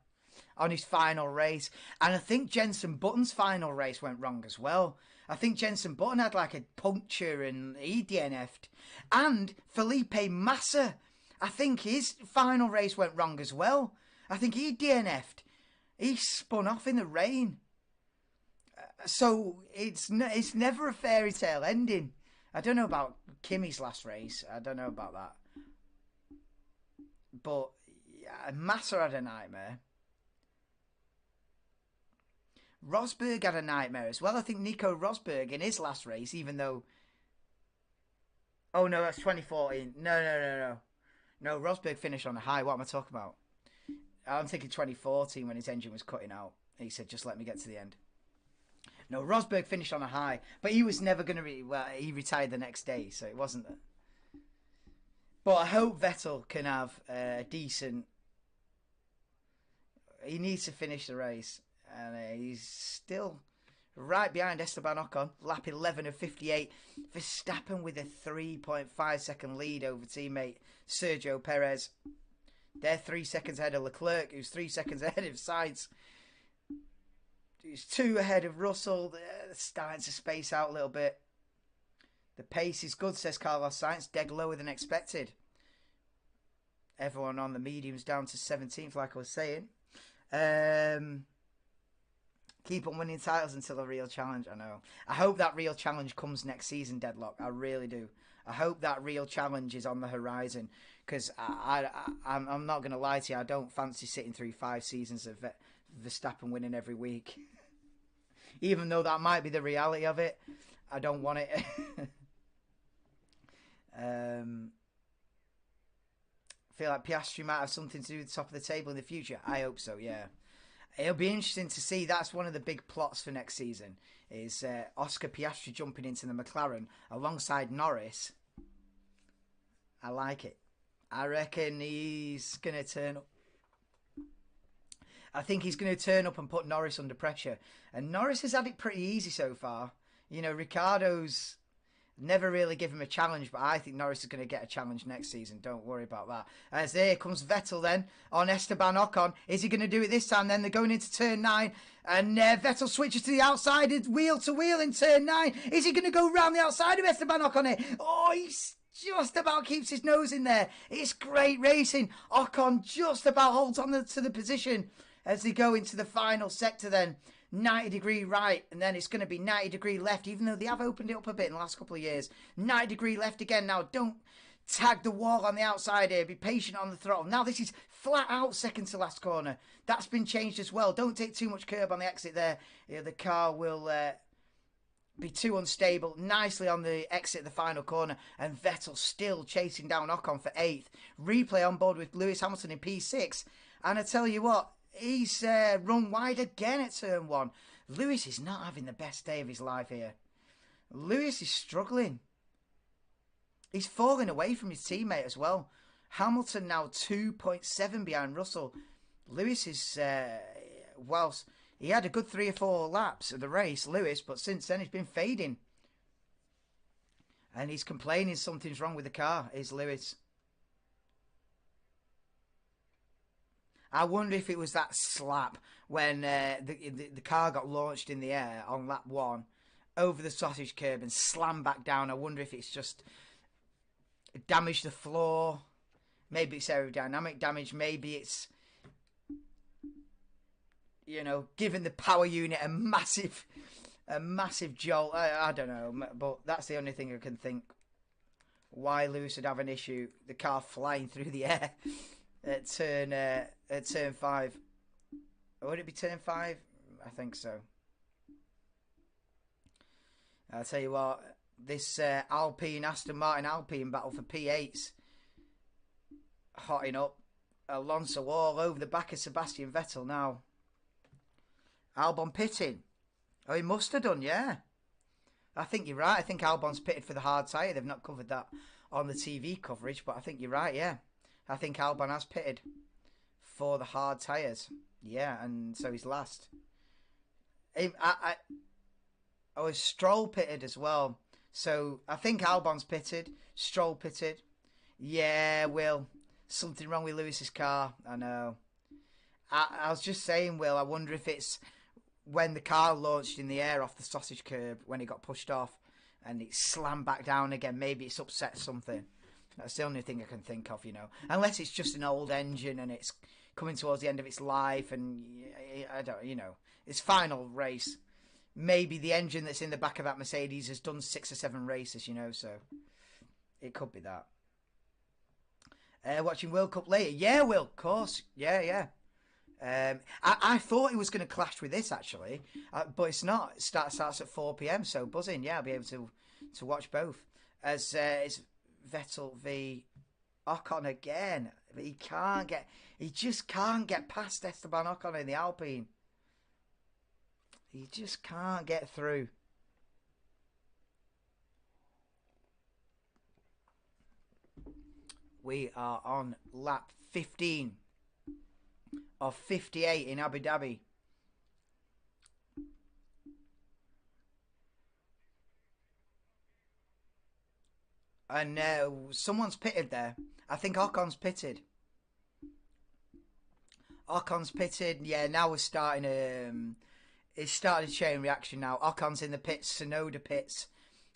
on his final race. And I think Jenson Button's final race went wrong as well. I think Jenson Button had like a puncture and he DNF'd. And Felipe Massa, I think his final race went wrong as well. I think he DNF'd. He spun off in the rain. So it's never a fairy tale ending. I don't know about Kimi's last race. I don't know about that. But yeah, Massa had a nightmare. Rosberg had a nightmare as well. I think Nico Rosberg in his last race, even though... Oh no, that's 2014. No. No, Rosberg finished on a high. What am I talking about? I'm thinking 2014 when his engine was cutting out. He said, just let me get to the end. No, Rosberg finished on a high, but he was never going to well, he retired the next day, so it wasn't that. But I hope Vettel can have a decent... He needs to finish the race, and he's still right behind Esteban Ocon, lap 11 of 58. Verstappen with a 3.5 second lead over teammate Sergio Perez. They're 3 seconds ahead of Leclerc, who's 3 seconds ahead of Sainz, He's 2 ahead of Russell. They're starting to space out a little bit. The pace is good, says Carlos Sainz. Dead lower than expected. Everyone on the mediums down to 17th, like I was saying. Keep on winning titles until a real challenge. I know. I hope that real challenge comes next season, Deadlock. I really do. I hope that real challenge is on the horizon. Because I'm not going to lie to you. I don't fancy sitting through 5 seasons of Verstappen winning every week. Even though that might be the reality of it. I don't want it. Feel like Piastri might have something to do with the top of the table in the future. I hope so, yeah. It'll be interesting to see. That's one of the big plots for next season. Is Oscar Piastri jumping into the McLaren alongside Norris. I like it. I reckon he's going to turn up. I think he's going to turn up and put Norris under pressure. And Norris has had it pretty easy so far. You know, Ricciardo's never really given him a challenge, but I think Norris is going to get a challenge next season. Don't worry about that. As there comes Vettel then on Esteban Ocon. Is he going to do it this time then? They're going into turn 9. And Vettel switches to the outside, wheel to wheel in turn 9. Is he going to go round the outside of Esteban Ocon here? Oh, he's just about keeps his nose in there. It's great racing. Ocon just about holds on to the position as they go into the final sector then. 90-degree right, and then it's going to be 90-degree left, even though they have opened it up a bit in the last couple of years. 90-degree left again now. Don't tag the wall on the outside here. Be patient on the throttle. Now this is flat out second to last corner. That's been changed as well. Don't take too much curb on the exit there. Yeah, the car will be too unstable. Nicely on the exit of the final corner, and Vettel still chasing down Ocon for 8th. Replay on board with Lewis Hamilton in P6. And I tell you what, he's run wide again at turn 1. Lewis is not having the best day of his life here. Lewis is struggling. He's falling away from his teammate as well. Hamilton now 2.7 behind Russell. Lewis is, whilst he had a good 3 or 4 laps of the race, Lewis, but since then he's been fading. And he's complaining something's wrong with the car, is Lewis. I wonder if it was that slap when the car got launched in the air on lap 1 over the sausage curb and slammed back down. I wonder if it's just damaged the floor. Maybe it's aerodynamic damage. Maybe it's, you know, giving the power unit a massive jolt. I don't know, but that's the only thing I can think. Why Lewis would have an issue. The car flying through the air at turn 5. Would it be turn 5? I think so. I'll tell you what, this Alpine, Aston Martin Alpine battle for P8's hotting up. Alonso all over the back of Sebastian Vettel now. Albon pitting. Oh, he must have done, yeah. I think you're right. I think Albon's pitted for the hard tyre. They've not covered that on the TV coverage, but I think you're right, yeah. I think Albon has pitted for the hard tyres. Yeah, and so he's last. Stroll pitted as well. So I think Albon's pitted. Stroll pitted. Yeah, Will. Something wrong with Lewis's car. I know. I was just saying, Will, I wonder if it's when the car launched in the air off the sausage curb when it got pushed off and it slammed back down again. Maybe it's upset something. That's the only thing I can think of, you know. Unless it's just an old engine and it's coming towards the end of its life and, I don't, you know, its final race. Maybe the engine that's in the back of that Mercedes has done 6 or 7 races, you know, so it could be that. Watching World Cup later. Yeah, Will, of course. Yeah. I thought it was going to clash with this, actually, but it's not. It starts at 4 p.m, so buzzing. Yeah, I'll be able to watch both. As it's Vettel v Ocon again. He just can't get past Esteban Ocon in the Alpine. He just can't get through. We are on lap 15 of 58 in Abu Dhabi. And someone's pitted there. I think Ocon's pitted. Yeah, now we're starting It's started a chain reaction now. Ocon's in the pits, Tsunoda pits.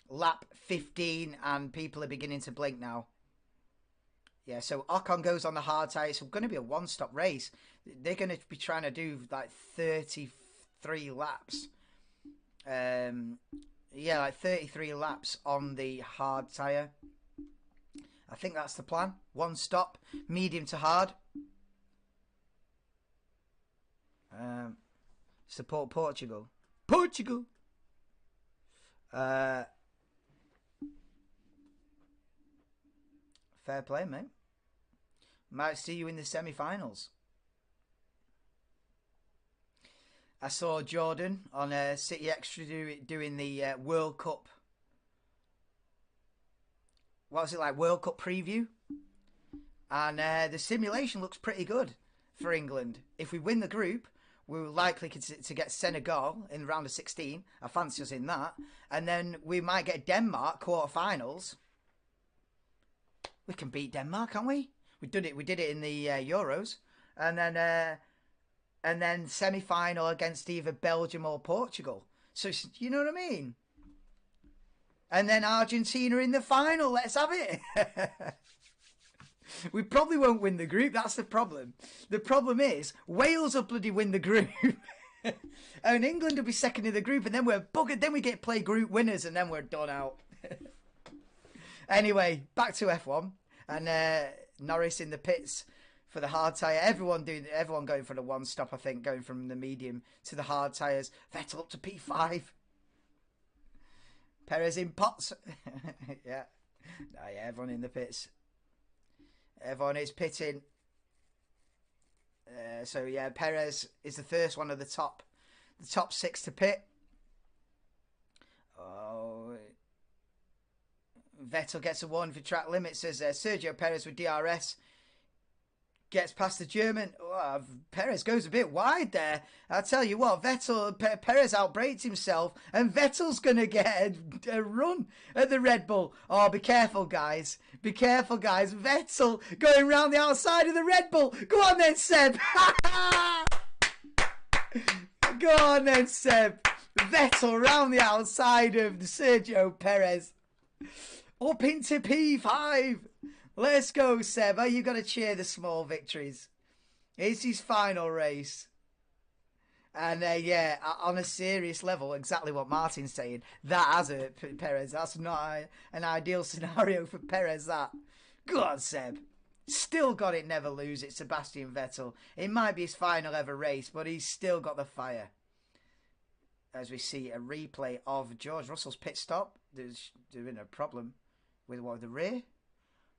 Lap 15, and people are beginning to blink now. Yeah, so Ocon goes on the hard tyre. It's going to be a one-stop race. They're going to be trying to do like 33 laps. Yeah, like 33 laps on the hard tyre. I think that's the plan. One stop, medium to hard. Support Portugal. Portugal! Fair play, mate. Might see you in the semi-finals. I saw Jordan on City Extra doing the World Cup. What was it like? World Cup preview. And the simulation looks pretty good for England. If we win the group, we're likely to get Senegal in the round of 16. I fancy us in that. And then we might get Denmark quarterfinals. We can beat Denmark, can't we? We did it in the Euros. And then semi-final against either Belgium or Portugal. So, you know what I mean? And then Argentina in the final. Let's have it. We probably won't win the group. That's the problem. The problem is Wales will bloody win the group. And England will be second in the group. And then we're buggered. Then we get to play group winners. And then we're done out. Anyway, back to F1. And Norris in the pits for the hard tyre. Everyone going for the one stop, I think, going from the medium to the hard tyres. Vettel up to P5. Perez in pots. Yeah. Oh, yeah, everyone in the pits. Everyone is pitting. So, yeah, Perez is the first one of the top 6 to pit. Oh, Vettel gets a warning for track limits as Sergio Perez with DRS gets past the German. Oh, Perez goes a bit wide there. I'll tell you what, Perez outbrakes himself, and Vettel's going to get a run at the Red Bull. Oh, be careful, guys. Be careful, guys. Vettel going round the outside of the Red Bull. Go on then, Seb. Go on then, Seb. Vettel round the outside of Sergio Perez. Up into P5. Let's go, Seb. You got to cheer the small victories. It's his final race. And yeah, on a serious level, exactly what Martin's saying. That has it, Perez. That's not an ideal scenario for Perez, that. Go on, Seb. Still got it, never lose it, Sebastian Vettel. It might be his final ever race, but he's still got the fire. As we see a replay of George Russell's pit stop. There's been a problem with the rear.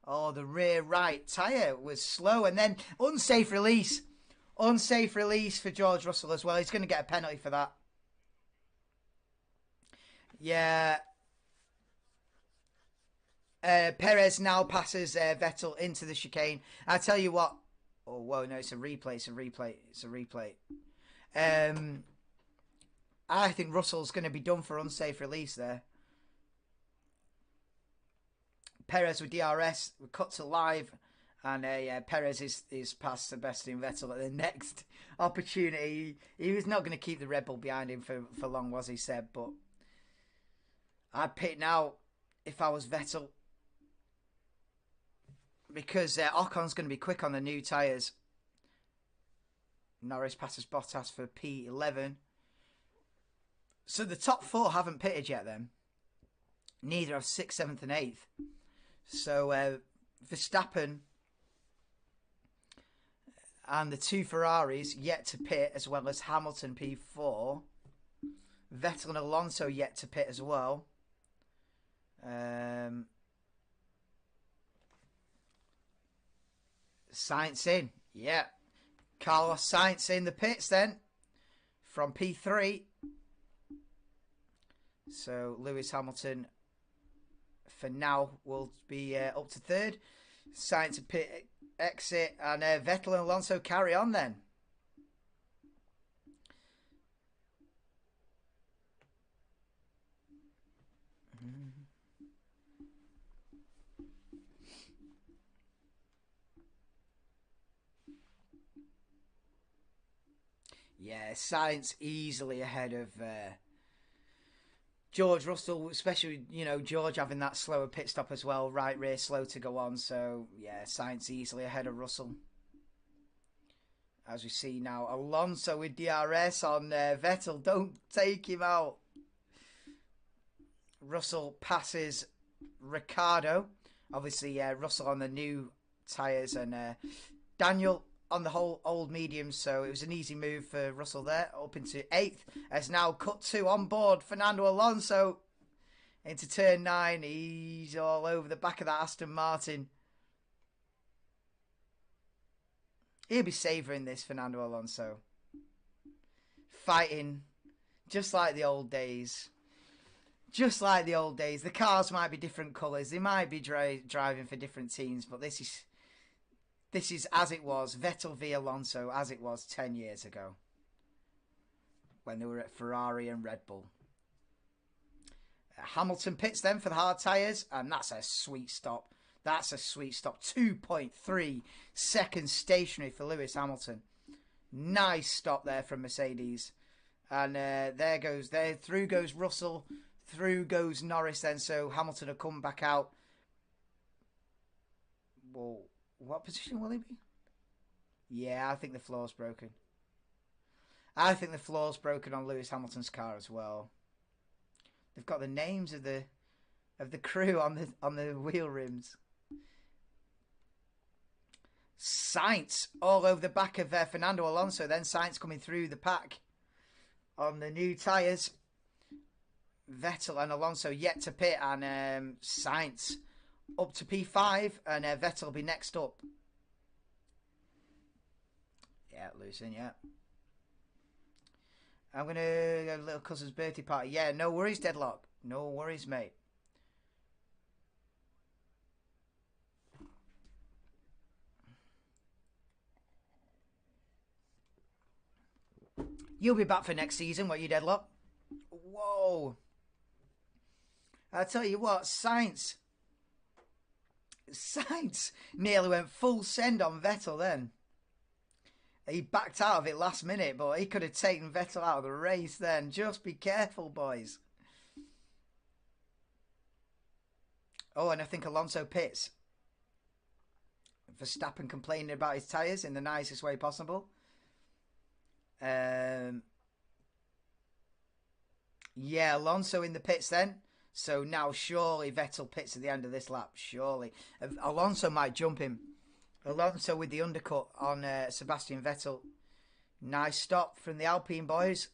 Oh, the rear right tyre was slow. And then unsafe release. Unsafe release for George Russell as well. He's going to get a penalty for that. Yeah. Perez now passes Vettel into the chicane. I tell you what. Oh, whoa, no, it's a replay. It's a replay. It's a replay. I think Russell's going to be done for unsafe release there. Perez with DRS, we cut to live, and Perez is past Sebastian Vettel at the next opportunity. He was not going to keep the Red Bull behind him for long, was he, Seb? But I'd pit now if I was Vettel, because Ocon's going to be quick on the new tyres. Norris passes Bottas for P11. So the top 4 haven't pitted yet then. Neither have 6th, 7th and 8th. So Verstappen and the 2 Ferraris yet to pit, as well as Hamilton P4. Vettel and Alonso yet to pit as well. Sainz in. Yeah. Carlos Sainz in the pits then. From P3. So Lewis Hamilton for now will be up to 3rd. Sainz pit exit, and Vettel and Alonso carry on then. Yeah, Sainz easily ahead of George Russell, especially, you know, George having that slower pit stop as well. Right rear slow to go on. So, yeah, Sainz easily ahead of Russell. As we see now, Alonso with DRS on Vettel. Don't take him out. Russell passes Ricciardo. Obviously, Russell on the new tyres and Daniel on the whole old medium. So it was an easy move for Russell there. Up into 8th. As now cut 2 on board. Fernando Alonso into turn 9. He's all over the back of that Aston Martin. He'll be savouring this, Fernando Alonso. Fighting just like the old days. Just like the old days. The cars might be different colours. They might be driving for different teams. But this is as it was. Vettel v Alonso as it was 10 years ago. When they were at Ferrari and Red Bull. Hamilton pits then for the hard tyres. And that's a sweet stop. That's a sweet stop. 2.3 seconds stationary for Lewis Hamilton. Nice stop there from Mercedes. And through goes Russell. Through goes Norris then. So Hamilton will come back out. Well, what position will he be? Yeah, I think the floor's broken. I think the floor's broken on Lewis Hamilton's car as well. They've got the names of the crew on the wheel rims. Sainz all over the back of Fernando Alonso. Then Sainz coming through the pack on the new tyres. Vettel and Alonso yet to pit, and Sainz up to P5, and Vettel will be next up. Yeah, losing, yeah. I'm going to go to little cousin's birthday party. Yeah, no worries, Deadlock. No worries, mate. You'll be back for next season, won't you, Deadlock? Whoa. I tell you what, Sainz nearly went full send on Vettel then. He backed out of it last minute, but he could have taken Vettel out of the race then. Just be careful, boys. Oh, and I think Alonso pits. Verstappen complaining about his tyres in the nicest way possible. Yeah, Alonso in the pits then. So now surely Vettel pits at the end of this lap. Surely. Alonso might jump him. Alonso with the undercut on Sebastian Vettel. Nice stop from the Alpine boys.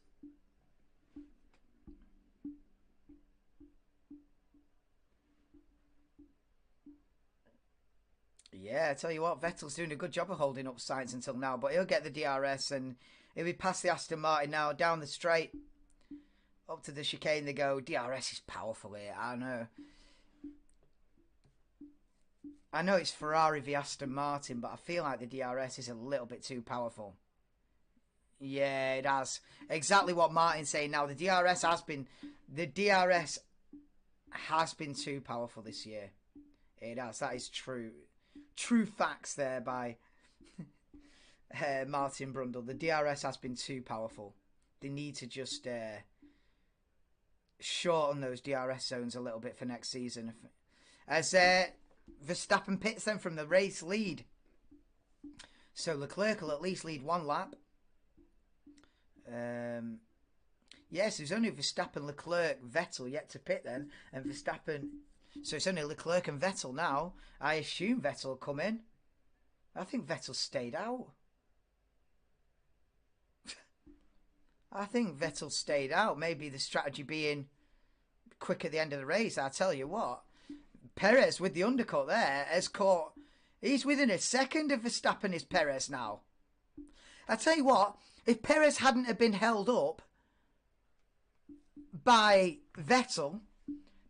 Yeah, I tell you what, Vettel's doing a good job of holding up Sainz until now, but he'll get the DRS and he'll be past the Aston Martin now, down the straight. Up to the chicane they go. DRS is powerful here, I know. I know it's Ferrari v Aston Martin, but I feel like the DRS is a little bit too powerful. Yeah, it has. Exactly what Martin's saying now. The DRS has been too powerful this year. It has. That is true. True facts there by Martin Brundle. The DRS has been too powerful. They need to just shorten those DRS zones a little bit for next season. As Verstappen pits them from the race lead. So Leclerc will at least lead one lap. Yes, there's only Verstappen, Leclerc, Vettel yet to pit then. And Verstappen... So it's only Leclerc and Vettel now. I assume Vettel will come in. I think Vettel stayed out. I think Vettel stayed out. Maybe the strategy being quick at the end of the race. I tell you what. Perez with the undercut there has caught... He's within a second of Verstappen is Perez now. I tell you what. If Perez hadn't have been held up by Vettel...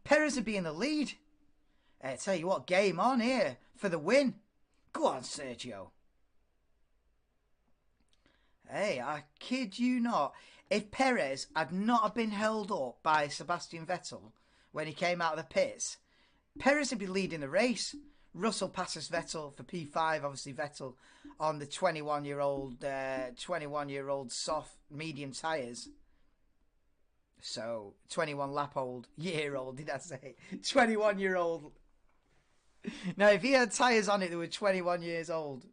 Perez would be in the lead. I tell you what, game on here for the win. Go on, Sergio. Hey, I kid you not. If Perez had not been held up by Sebastian Vettel when he came out of the pits, Perez would be leading the race. Russell passes Vettel for P5. Obviously, Vettel on the 21-year-old soft medium tyres. So 21-year-old, did I say? 21-year-old. Now, if he had tyres on it that were 21 years old,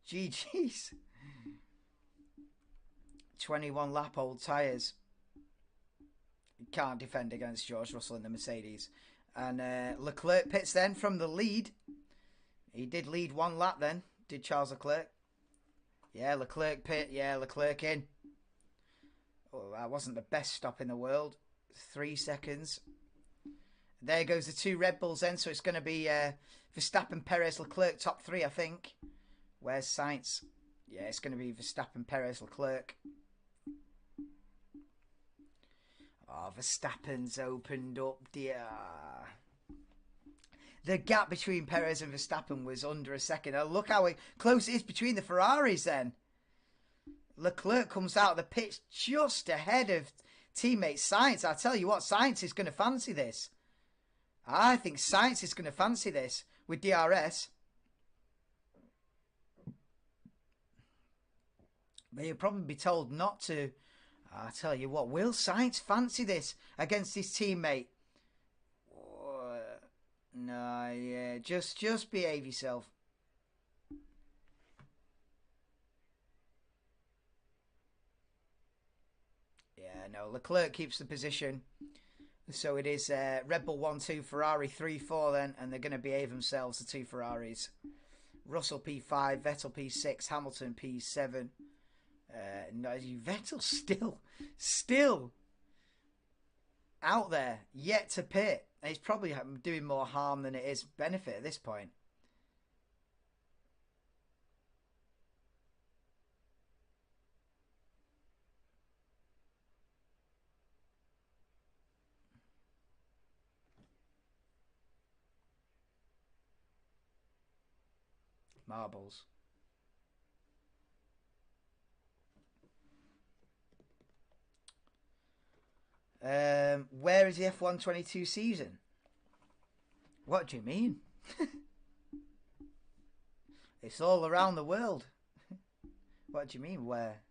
GG's. 21-lap-old tyres. Can't defend against George Russell in the Mercedes. And Leclerc pits then from the lead. He did lead 1 lap then, did Charles Leclerc. Yeah, Leclerc pit. Yeah, Leclerc in. Oh, that wasn't the best stop in the world. 3 seconds. There goes the 2 Red Bulls then. So it's going to be Verstappen, Perez, Leclerc, top 3, I think. Where's Sainz? Yeah, it's going to be Verstappen, Perez, Leclerc. Oh, Verstappen's opened up, dear. The gap between Perez and Verstappen was under a second. Oh, look how close it is between the Ferraris then. Leclerc comes out of the pits just ahead of teammate Sainz. I tell you what, Sainz is going to fancy this. I think Sainz is going to fancy this with DRS. But he'll probably be told not to. I tell you what, will Sainz fancy this against his teammate? No, yeah, just behave yourself. Yeah, no, Leclerc keeps the position. So it is Red Bull 1-2, Ferrari 3-4 then, and they're going to behave themselves, the 2 Ferraris. Russell P5, Vettel P6, Hamilton P7. No, Vettel still out there, yet to pit. And he's probably doing more harm than it is benefit at this point. Marbles. Where is the F122 season? What do you mean? It's all around the world. What do you mean, where?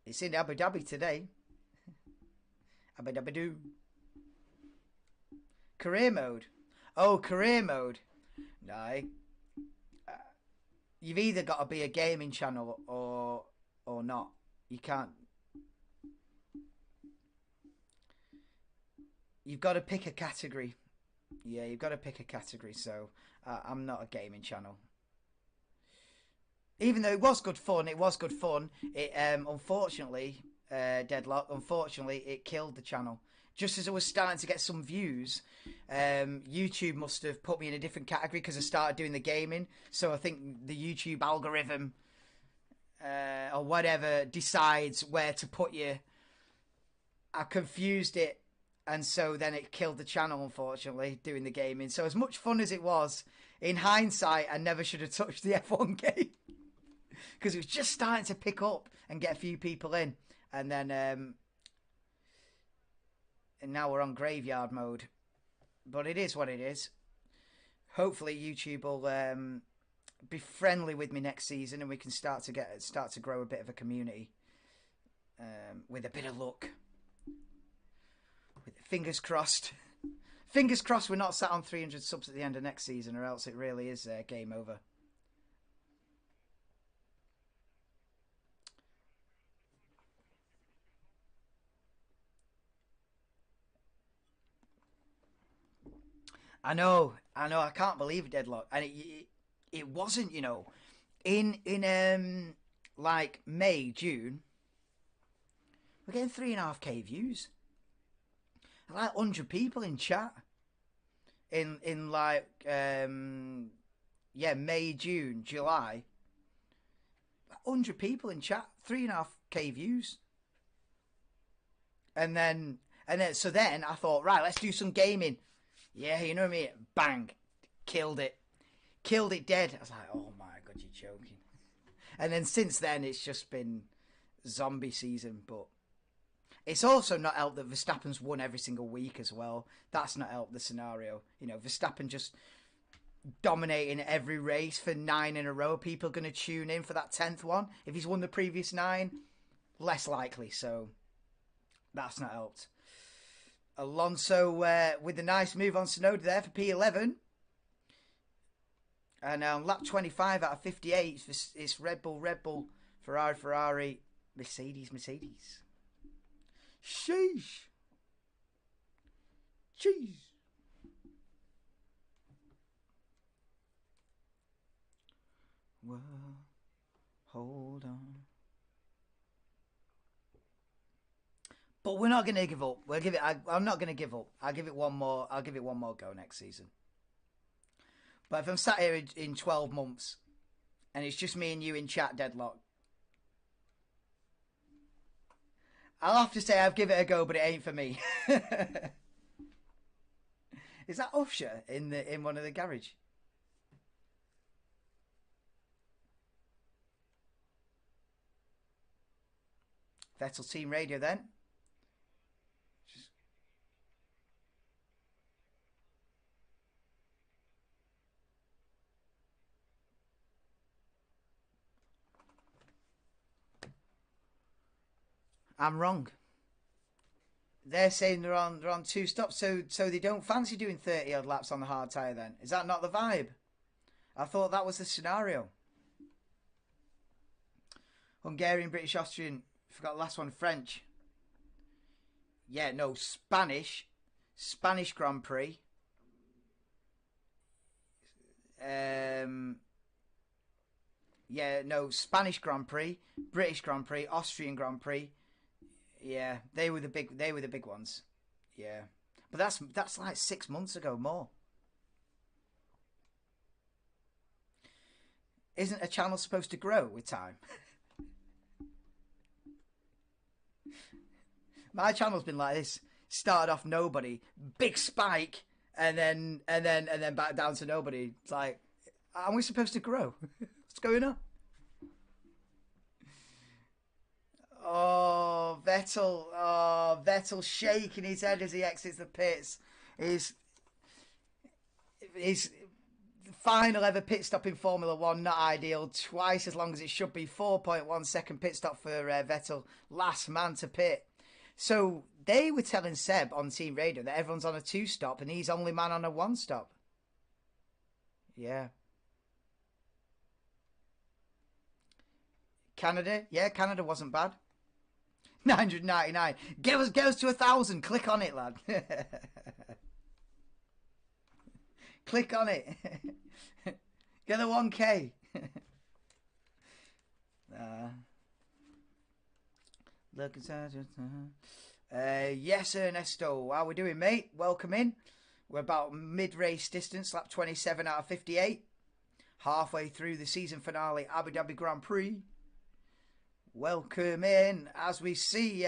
It's in Abu Dhabi today. Abu Dhabi do. Career mode. Oh, career mode. No. You've either got to be a gaming channel or not. You can't. You've got to pick a category. Yeah, you've got to pick a category. So I'm not a gaming channel. Even though it was good fun, It unfortunately, Deadlock. Unfortunately, it killed the channel. Just as I was starting to get some views, YouTube must have put me in a different category because I started doing the gaming. So I think the YouTube algorithm or whatever decides where to put you. I confused it. And so then it killed the channel, unfortunately, doing the gaming. So as much fun as it was, in hindsight, I never should have touched the F1 game. Because it was just starting to pick up and get a few people in. And then, and now we're on graveyard mode. But it is what it is. Hopefully YouTube will be friendly with me next season and we can start to grow a bit of a community. With a bit of luck. Fingers crossed. Fingers crossed we're not sat on 300 subs at the end of next season, or else it really is game over. I know. I can't believe it, Deadlock. And it wasn't, you know, in like May, June, we're getting 3.5k views. Like 100 people in chat in like May, June, July. 100 people in chat, 3.5k views. And then I thought, right, let's do some gaming. Yeah, you know what I mean? Bang, killed it dead. I was like, oh my god, you're joking. And then since then it's just been zombie season, but It's also not helped that Verstappen's won every single week as well. That's not helped the scenario. You know, Verstappen just dominating every race for 9 in a row. People are going to tune in for that 10th one. If he's won the previous 9, less likely. So that's not helped. Alonso with a nice move on Tsunoda there for P11. And lap 25 out of 58, it's Red Bull, Ferrari, Mercedes. Sheesh. Jeez. Well, hold on. But we're not going to give up. I'm not going to give up. I'll give it one more go next season. But if I'm sat here in 12 months and it's just me and you in chat deadlock, I'll have to say I've given it a go, but it ain't for me. Is that Usher in one of the garage? Vettel team radio then. I'm wrong. They're saying they're on 2 stops, so they don't fancy doing 30 odd laps on the hard tyre then. Is that not the vibe? I thought that was the scenario. Hungarian, British, Austrian. Forgot the last one. French. Yeah, no, Spanish Grand Prix. Yeah, no, Spanish Grand Prix, British Grand Prix, Austrian Grand Prix. Yeah, they were the big ones. Yeah, but that's like 6 months ago more. Isn't a channel supposed to grow with time? My channel's been like this. Started off nobody, big spike, and then back down to nobody. It's like, aren't we supposed to grow? What's going on? Oh, Vettel shaking his head as he exits the pits. His final ever pit stop in Formula 1, not ideal. Twice as long as it should be. 4.1 second pit stop for Vettel. Last man to pit. So they were telling Seb on team radio that everyone's on a 2 stop and he's only man on a 1 stop. Yeah. Canada? Yeah, Canada wasn't bad. 999. Get us to 1,000. Click on it, lad. Click on it. Get the 1K. Look at yes, Ernesto. How we doing, mate? Welcome in. We're about mid-race distance, lap 27 out of 58. Halfway through the season finale, Abu Dhabi Grand Prix. Welcome in. As we see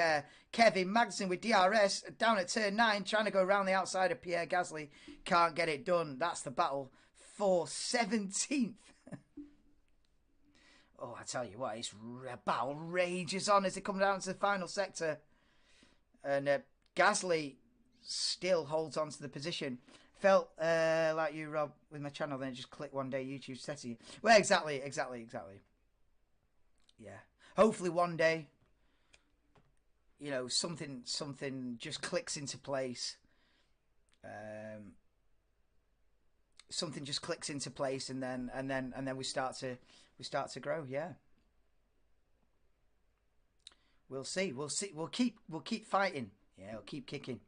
Kevin Magnussen with DRS down at turn 9, trying to go around the outside of Pierre Gasly. Can't get it done. That's the battle for 17th. Oh, I tell you what, battle rages on as they come down to the final sector. And Gasly still holds on to the position. Felt like you, Rob, with my channel, then just click one day YouTube setting. Well, exactly. Yeah. Hopefully one day, you know, something just clicks into place. Something just clicks into place, and then we start to grow. Yeah. We'll see. We'll keep fighting. Yeah, we'll keep kicking.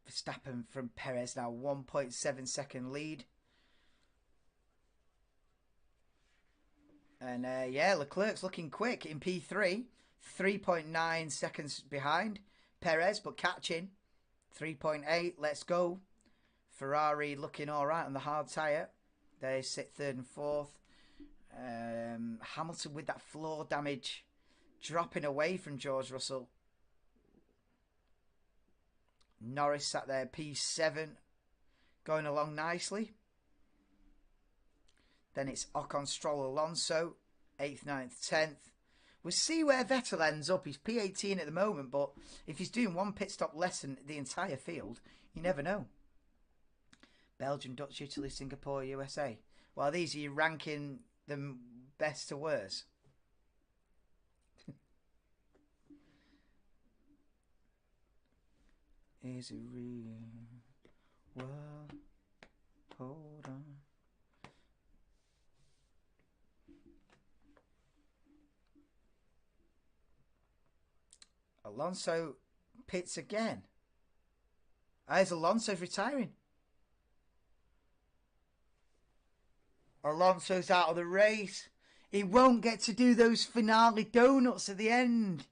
Verstappen from Perez now, 1.7 second lead. And yeah, Leclerc's looking quick in P3. 3.9 seconds behind Perez, but catching. 3.8, let's go. Ferrari looking all right on the hard tyre. They sit 3rd and 4th. Hamilton with that floor damage, dropping away from George Russell. Norris sat there, P7, going along nicely. Then it's Ocon, Stroll, Alonso, 8th, 9th, 10th. We'll see where Vettel ends up. He's P18 at the moment, but if he's doing one pit stop less than the entire field, you never know. Belgium, Dutch, Italy, Singapore, USA. Well, these are you ranking them best to worst. Is it real? Well, hold on. Alonso pits again. As Alonso's retiring. Alonso's out of the race. He won't get to do those finale donuts at the end.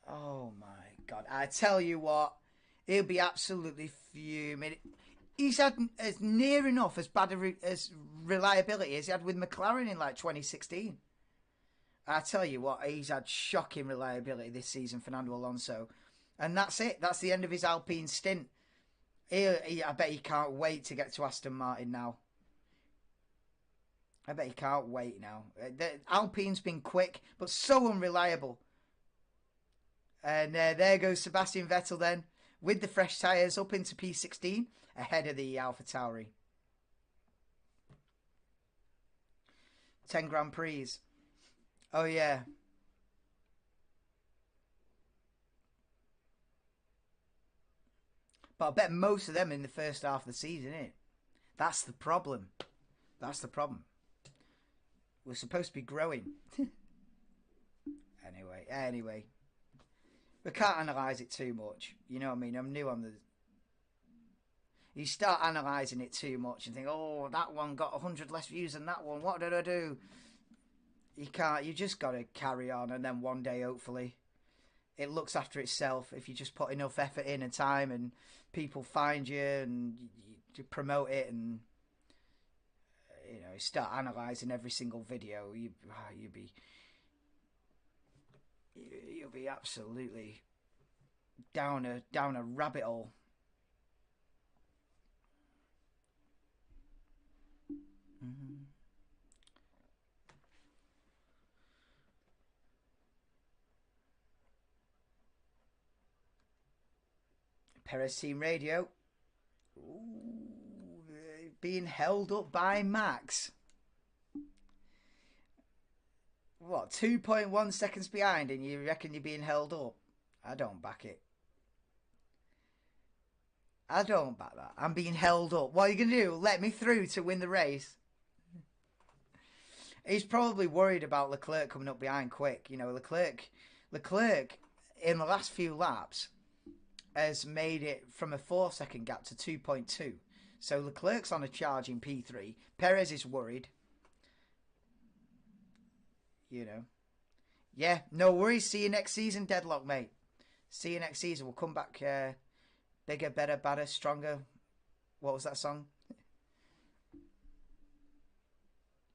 Oh my God. I tell you what, he'll be absolutely fuming. He's had as near enough as bad as reliability as he had with McLaren in like 2016. I tell you what, he's had shocking reliability this season, Fernando Alonso. And that's it. That's the end of his Alpine stint. I bet he can't wait to get to Aston Martin now. I bet he can't wait now. Alpine's been quick, but so unreliable. And there goes Sebastian Vettel then, with the fresh tyres up into P16, ahead of the AlphaTauri. 10 Grand Prix. Oh, yeah. But I bet most of them in the first half of the season, innit? That's the problem. That's the problem. We're supposed to be growing. Anyway. We can't analyse it too much. You know what I mean? I'm new on the... You start analysing it too much and think, oh, that one got 100 less views than that one. What did I do? You can't. You just got to carry on, and then one day, hopefully, it looks after itself if you just put enough effort in and time, and people find you and you promote it, and you know, start analysing every single video. You'll be absolutely down a rabbit hole. Perez Team Radio. Ooh, being held up by Max. What, 2.1 seconds behind and you reckon you're being held up? I don't back it. I don't back that. I'm being held up. What are you going to do? Let me through to win the race? He's probably worried about Leclerc coming up behind quick. You know, Leclerc in the last few laps has made it from a 4-second gap to 2.2. So Leclerc's on a charge in P3. Perez is worried. You know. Yeah, no worries. See you next season, Deadlock, mate. See you next season. We'll come back bigger, better, badder, stronger. What was that song?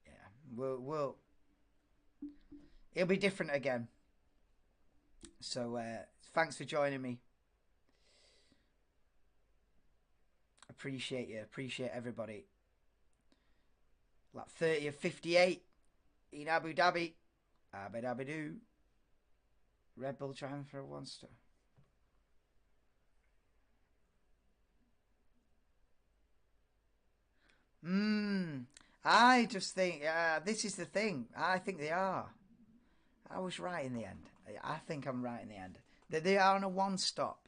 Yeah, it'll be different again. So thanks for joining me. Appreciate you. Appreciate everybody. Like 30 of 58 in Abu Dhabi. Abu Dhabi do. Red Bull trying for a 1-star. I just think this is the thing. I think they are. I was right in the end. I think I'm right in the end. They are on a 1-stop.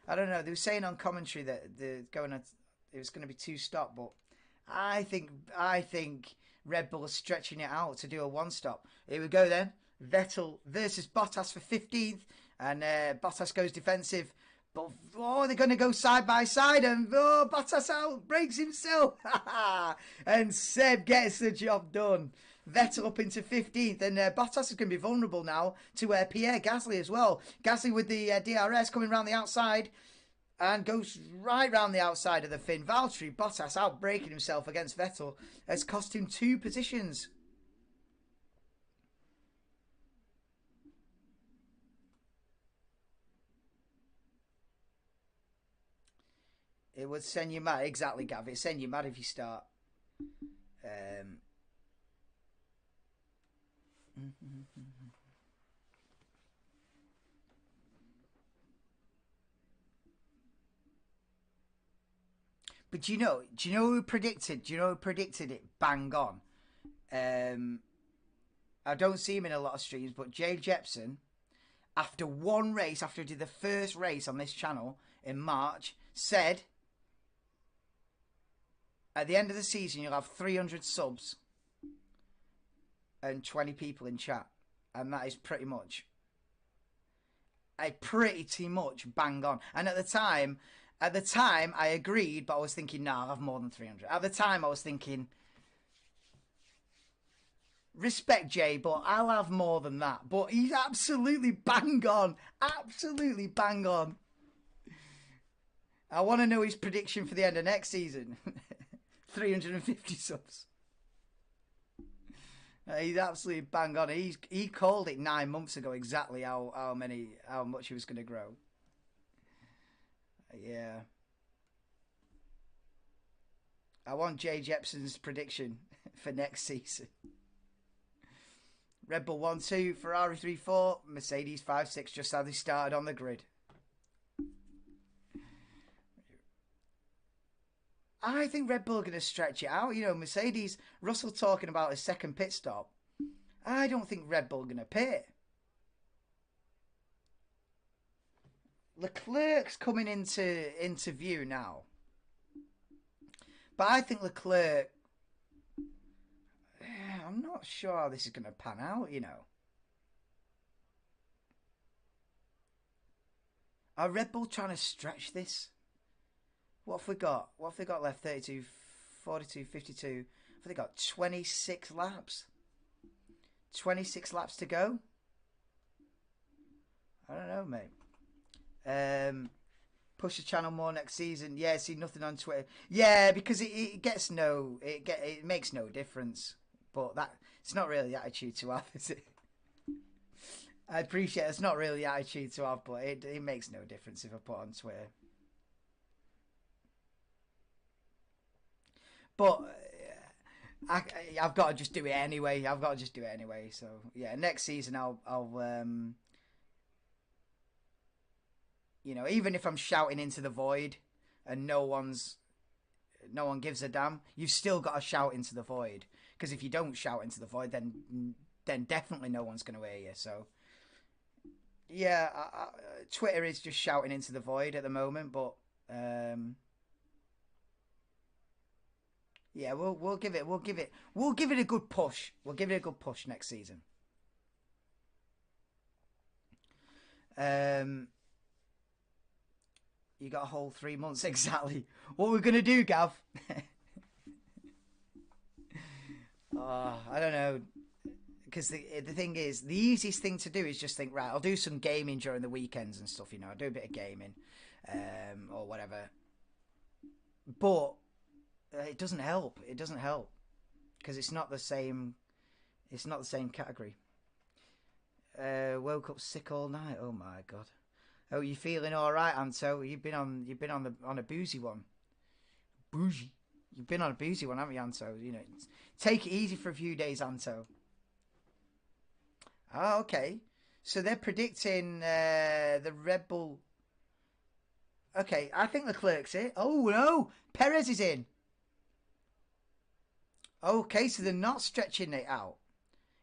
I don't know. They were saying on commentary that they're going to. It was going to be 2-stop, but I think Red Bull is stretching it out to do a 1-stop. Here we go then. Vettel versus Bottas for 15th, and Bottas goes defensive. But they're going to go side by side, and Bottas out, breaks himself, and Seb gets the job done. Vettel up into 15th, and Bottas is going to be vulnerable now to Pierre Gasly as well. Gasly with the DRS coming around the outside. And goes right round the outside of the fin. Valtteri Bottas out breaking himself against Vettel has cost him 2 positions. It would send you mad. Exactly, Gav. It'd send you mad if you start. But do you know who predicted? Do you know who predicted it bang on? I don't see him in a lot of streams, but Jay Jepson, after one race, after he did the first race on this channel in March, said, at the end of the season, you'll have 300 subs and 20 people in chat. And that is pretty much bang on. And at the time, I agreed, but I was thinking, nah, I'll have more than 300. At the time, I was thinking, respect Jay, but I'll have more than that. But he's absolutely bang on. Absolutely bang on. I want to know his prediction for the end of next season. 350 subs. He's absolutely bang on. He called it 9 months ago exactly how much he was going to grow. Yeah. I want Jay Jepson's prediction for next season. Red Bull 1-2, Ferrari 3-4, Mercedes 5-6, just how they started on the grid. I think Red Bull are going to stretch it out. You know, Mercedes, Russell talking about a second pit stop. I don't think Red Bull are going to pit. Leclerc's coming into view now. But I think Leclerc... I'm not sure how this is going to pan out, you know. Are Red Bull trying to stretch this? What have we got? What have they got left? 32, 42, 52. Have they got 26 laps? 26 laps to go? I don't know, mate. Push the channel more next season. Yeah, see nothing on Twitter. Yeah, because it makes no difference. But it's not really the attitude to have, is it? I appreciate it's not really the attitude to have, but it makes no difference if I put on Twitter. But I've got to just do it anyway. So yeah, next season I'll you know, even if I'm shouting into the void and no one gives a damn, you've still got to shout into the void. Because if you don't shout into the void, then definitely no one's going to hear you. So yeah, Twitter is just shouting into the void at the moment, but yeah, we'll give it a good push. We'll give it a good push next season. You got a whole 3 months exactly. What we're gonna do, Gav? Oh, I don't know. Because the thing is, the easiest thing to do is just think, right, I'll do some gaming during the weekends and stuff, you know, I'll do a bit of gaming, or whatever. But it doesn't help. It doesn't help because it's not the same. It's not the same category. Woke up sick all night. Oh my god. Oh, you feeling all right, Anto? You've been on a boozy one. Bougie. You've been on a boozy one, haven't you, Anto? You know, take it easy for a few days, Anto. Oh, okay. So they're predicting the Red Bull. Okay, I think Leclerc's it. Oh no, Perez is in. Okay, so they're not stretching it out.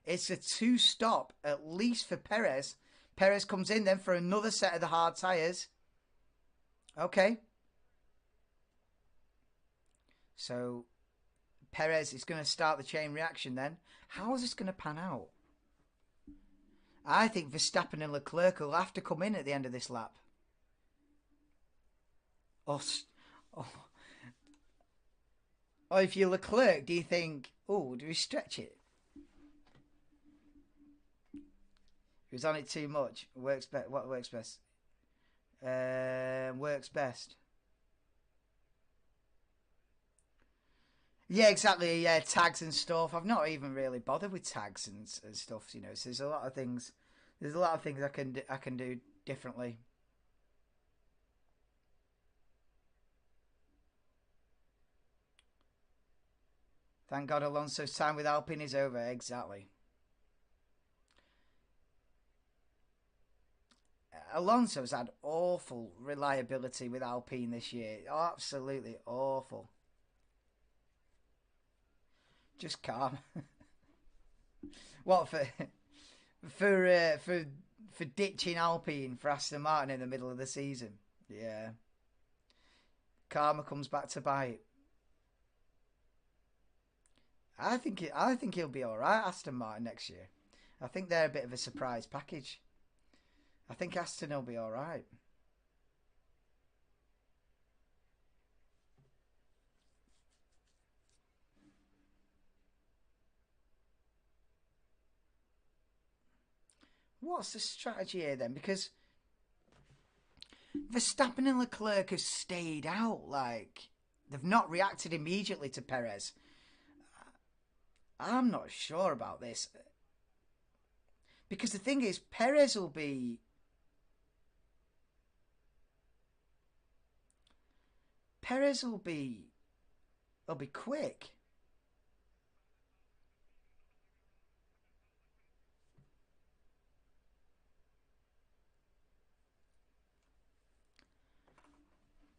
It's a 2-stop at least for Perez. Perez comes in then for another set of the hard tyres. Okay. So Perez is going to start the chain reaction then. How is this going to pan out? I think Verstappen and Leclerc will have to come in at the end of this lap. Or if you're Leclerc, do you think, oh, do we stretch it? He was on it too much. What works best? Works best. Yeah, exactly. Yeah, tags and stuff. I've not even really bothered with tags and stuff. You know, so there's a lot of things. There's a lot of things I can do differently. Thank God Alonso's time with Alpine is over. Exactly. Alonso's had awful reliability with Alpine this year. Absolutely awful. Just calm. What for ditching Alpine for Aston Martin in the middle of the season? Yeah. Karma comes back to bite. I think he'll be all right, Aston Martin, next year. I think they're a bit of a surprise package. I think Aston will be all right. What's the strategy here then? Because Verstappen and Leclerc have stayed out. Like, they've not reacted immediately to Perez. I'm not sure about this. Because the thing is, Perez will be... He'll be quick.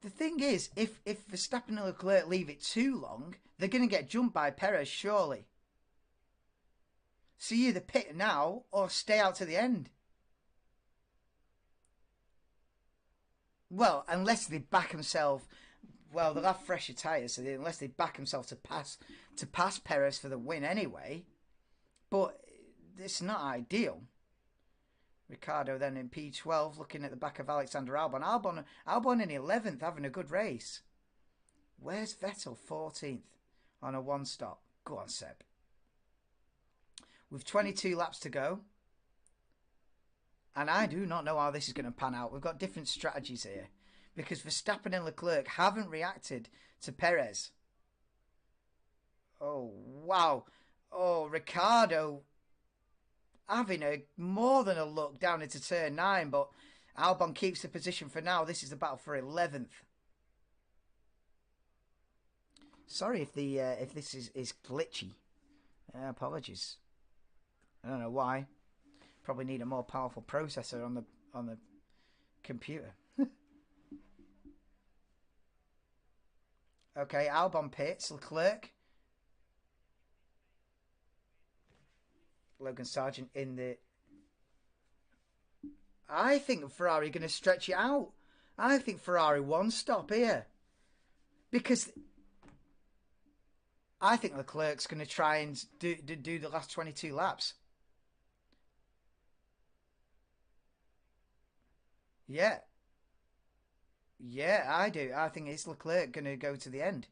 The thing is, if Verstappen and Leclerc leave it too long, they're going to get jumped by Perez, surely. So you either pit now or stay out to the end. Well, unless they back themselves... Well, they'll have fresher tyres, so unless they back themselves to pass Perez for the win anyway. But it's not ideal. Ricciardo then in P12, looking at the back of Alexander Albon. Albon in 11th, having a good race. Where's Vettel? 14th on a one-stop. Go on, Seb. With 22 laps to go. And I do not know how this is going to pan out. We've got different strategies here. Because Verstappen and Leclerc haven't reacted to Perez. Oh, wow. Oh, Ricciardo having more than a look down into turn 9, but Albon keeps the position for now. This is the battle for 11th. Sorry if this is glitchy. Apologies. I don't know why. Probably need a more powerful processor on the computer. Okay, Albon pits. Leclerc. Logan Sargent in the... I think Ferrari are going to stretch it out. I think Ferrari one stop here. Because I think Leclerc's going to try and do the last 22 laps. Yeah. Yeah, I do. I think it's Leclerc going to go to the end.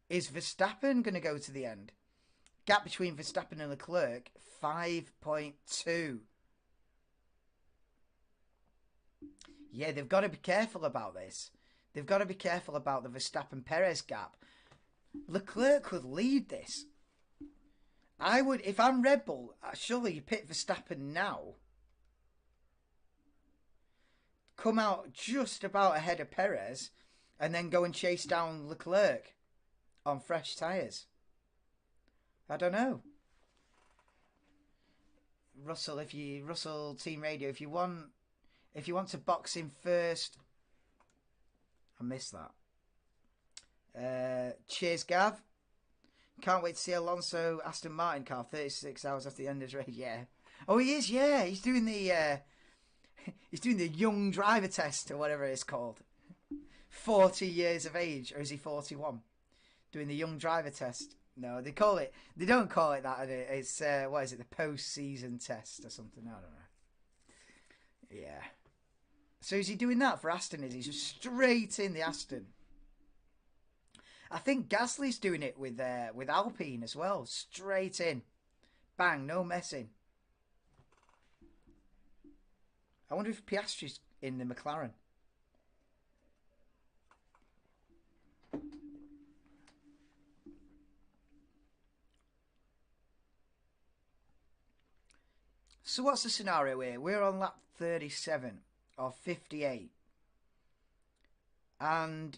Is Verstappen going to go to the end? Gap between Verstappen and Leclerc, 5.2. Yeah, they've got to be careful about this. They've got to be careful about the Verstappen-Perez gap. Leclerc could lead this. I would, if I'm Red Bull, surely you pit Verstappen now. Come out just about ahead of Perez and then go and chase down Leclerc on fresh tyres. I don't know. Russell Team Radio, if you want to box in first. I missed that. Cheers, Gav. Can't wait to see Alonso Aston Martin car 36 hours after the end of the race. Yeah. Oh, he is. Yeah, he's doing the young driver test or whatever it's called. 40 years of age, or is he 41? Doing the young driver test. No, they don't call it that. It's what is it? The post-season test or something. I don't know. Yeah. So is he doing that for Aston? Is he just straight in the Aston? I think Gasly's doing it with Alpine as well. Straight in. Bang, no messing. I wonder if Piastri's in the McLaren. So what's the scenario here? We're on lap 37 or 58. And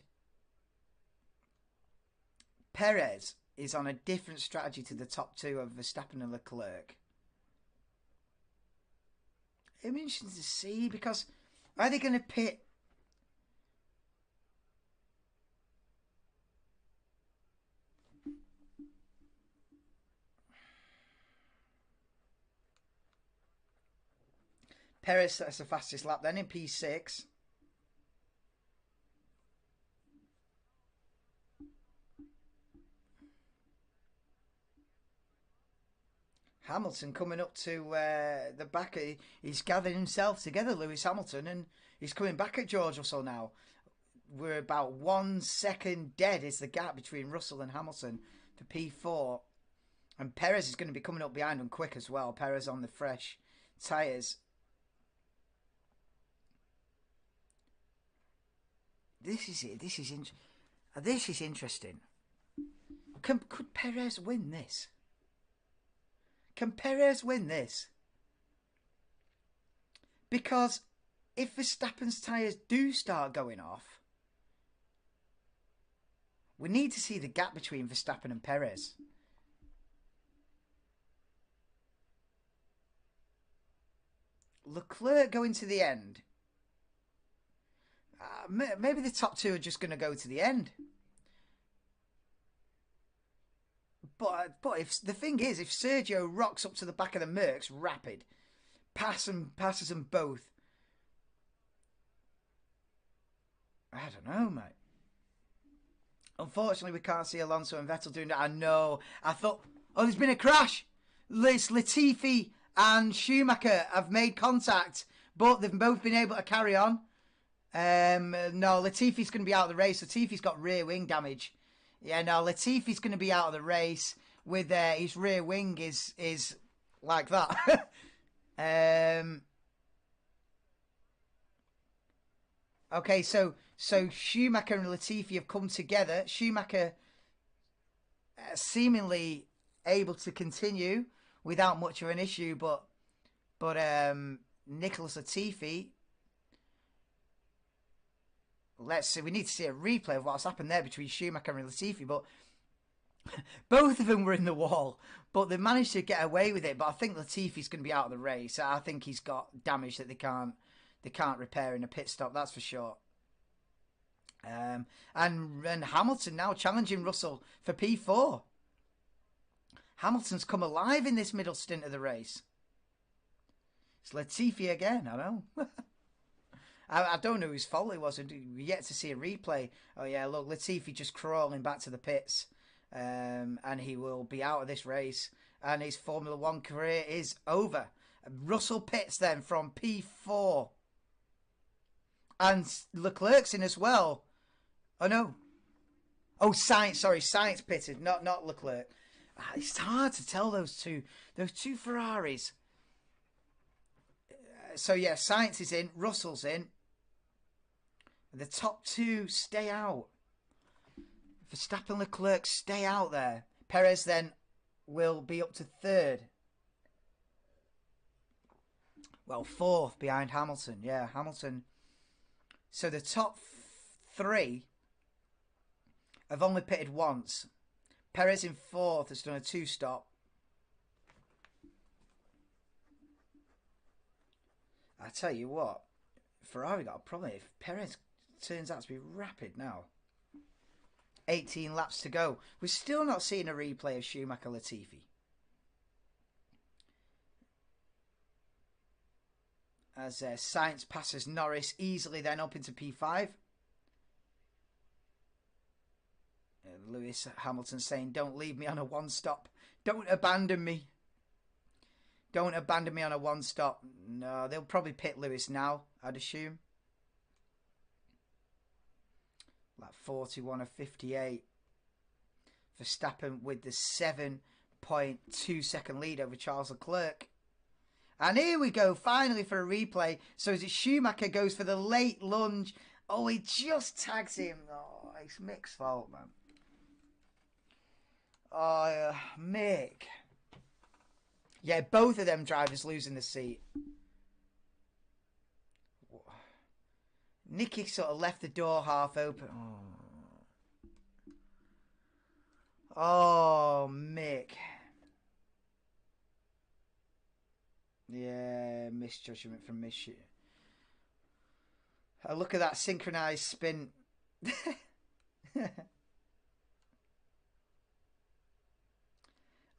Perez is on a different strategy to the top two of Verstappen and Leclerc. It'll be interesting to see because Are they going to pit? Perez, that's the fastest lap then in P6. Hamilton coming up to the back. He's gathered himself together, Lewis Hamilton, and he's coming back at George Russell now. We're about 1 second dead is the gap between Russell and Hamilton for P4. And Perez is going to be coming up behind him quick as well. Perez on the fresh tyres. This is it. This is interesting. Could Perez win this? Can Perez win this? Because if Verstappen's tyres do start going off, we need to see the gap between Verstappen and Perez. Leclerc going to the end. Maybe the top two are just going to go to the end. But if the thing is, if Sergio rocks up to the back of the Mercs rapid, passes them both. I don't know, mate. Unfortunately, we can't see Alonso and Vettel doing that. I know. I thought, oh, there's been a crash. Latifi and Schumacher have made contact, but they've both been able to carry on. No, Latifi's going to be out of the race. Latifi's got rear wing damage. Yeah, no, Latifi's going to be out of the race with his rear wing is like that. Okay, so Schumacher and Latifi have come together. Schumacher seemingly able to continue without much of an issue, but Nicholas Latifi. Let's see. We need to see a replay of what's happened there between Schumacher and Latifi. But both of them were in the wall, but they managed to get away with it. But I think Latifi's going to be out of the race. I think he's got damage that they can't repair in a pit stop. That's for sure. And Hamilton now challenging Russell for P4. Hamilton's come alive in this middle stint of the race. It's Latifi again. I know. I don't know whose fault it was. We yet to see a replay. Oh yeah, look, Latifi just crawling back to the pits, and he will be out of this race, and his Formula One career is over. Russell pits then from P4, and Leclerc's in as well. Oh no, oh Sainz, sorry, Sainz pitted, not Leclerc. It's hard to tell those two Ferraris. So yeah, Sainz is in, Russell's in. The top two stay out. Verstappen and Leclerc stay out there. Perez then will be up to third. Well, fourth behind Hamilton. Yeah, Hamilton. So the top three have only pitted once. Perez in fourth has done a two-stop. I tell you what, Ferrari got a problem if Perez turns out to be rapid now. 18 laps to go. We're still not seeing a replay of Schumacher Latifi. As Sainz passes Norris easily then up into P5. Lewis Hamilton saying, don't leave me on a one-stop. Don't abandon me. Don't abandon me on a one-stop. No, they'll probably pit Lewis now, I'd assume. Like 41 of 58. Verstappen with the 7.2 second lead over Charles Leclerc. And here we go, finally for a replay. So as Schumacher goes for the late lunge. Oh, he just tags him. Oh, it's Mick's fault, man. Oh, Mick. Yeah, both of them drivers losing the seat. Nicky sort of left the door half open. Oh, Mick. Yeah, misjudgment from Mick. Oh, look at that synchronized spin.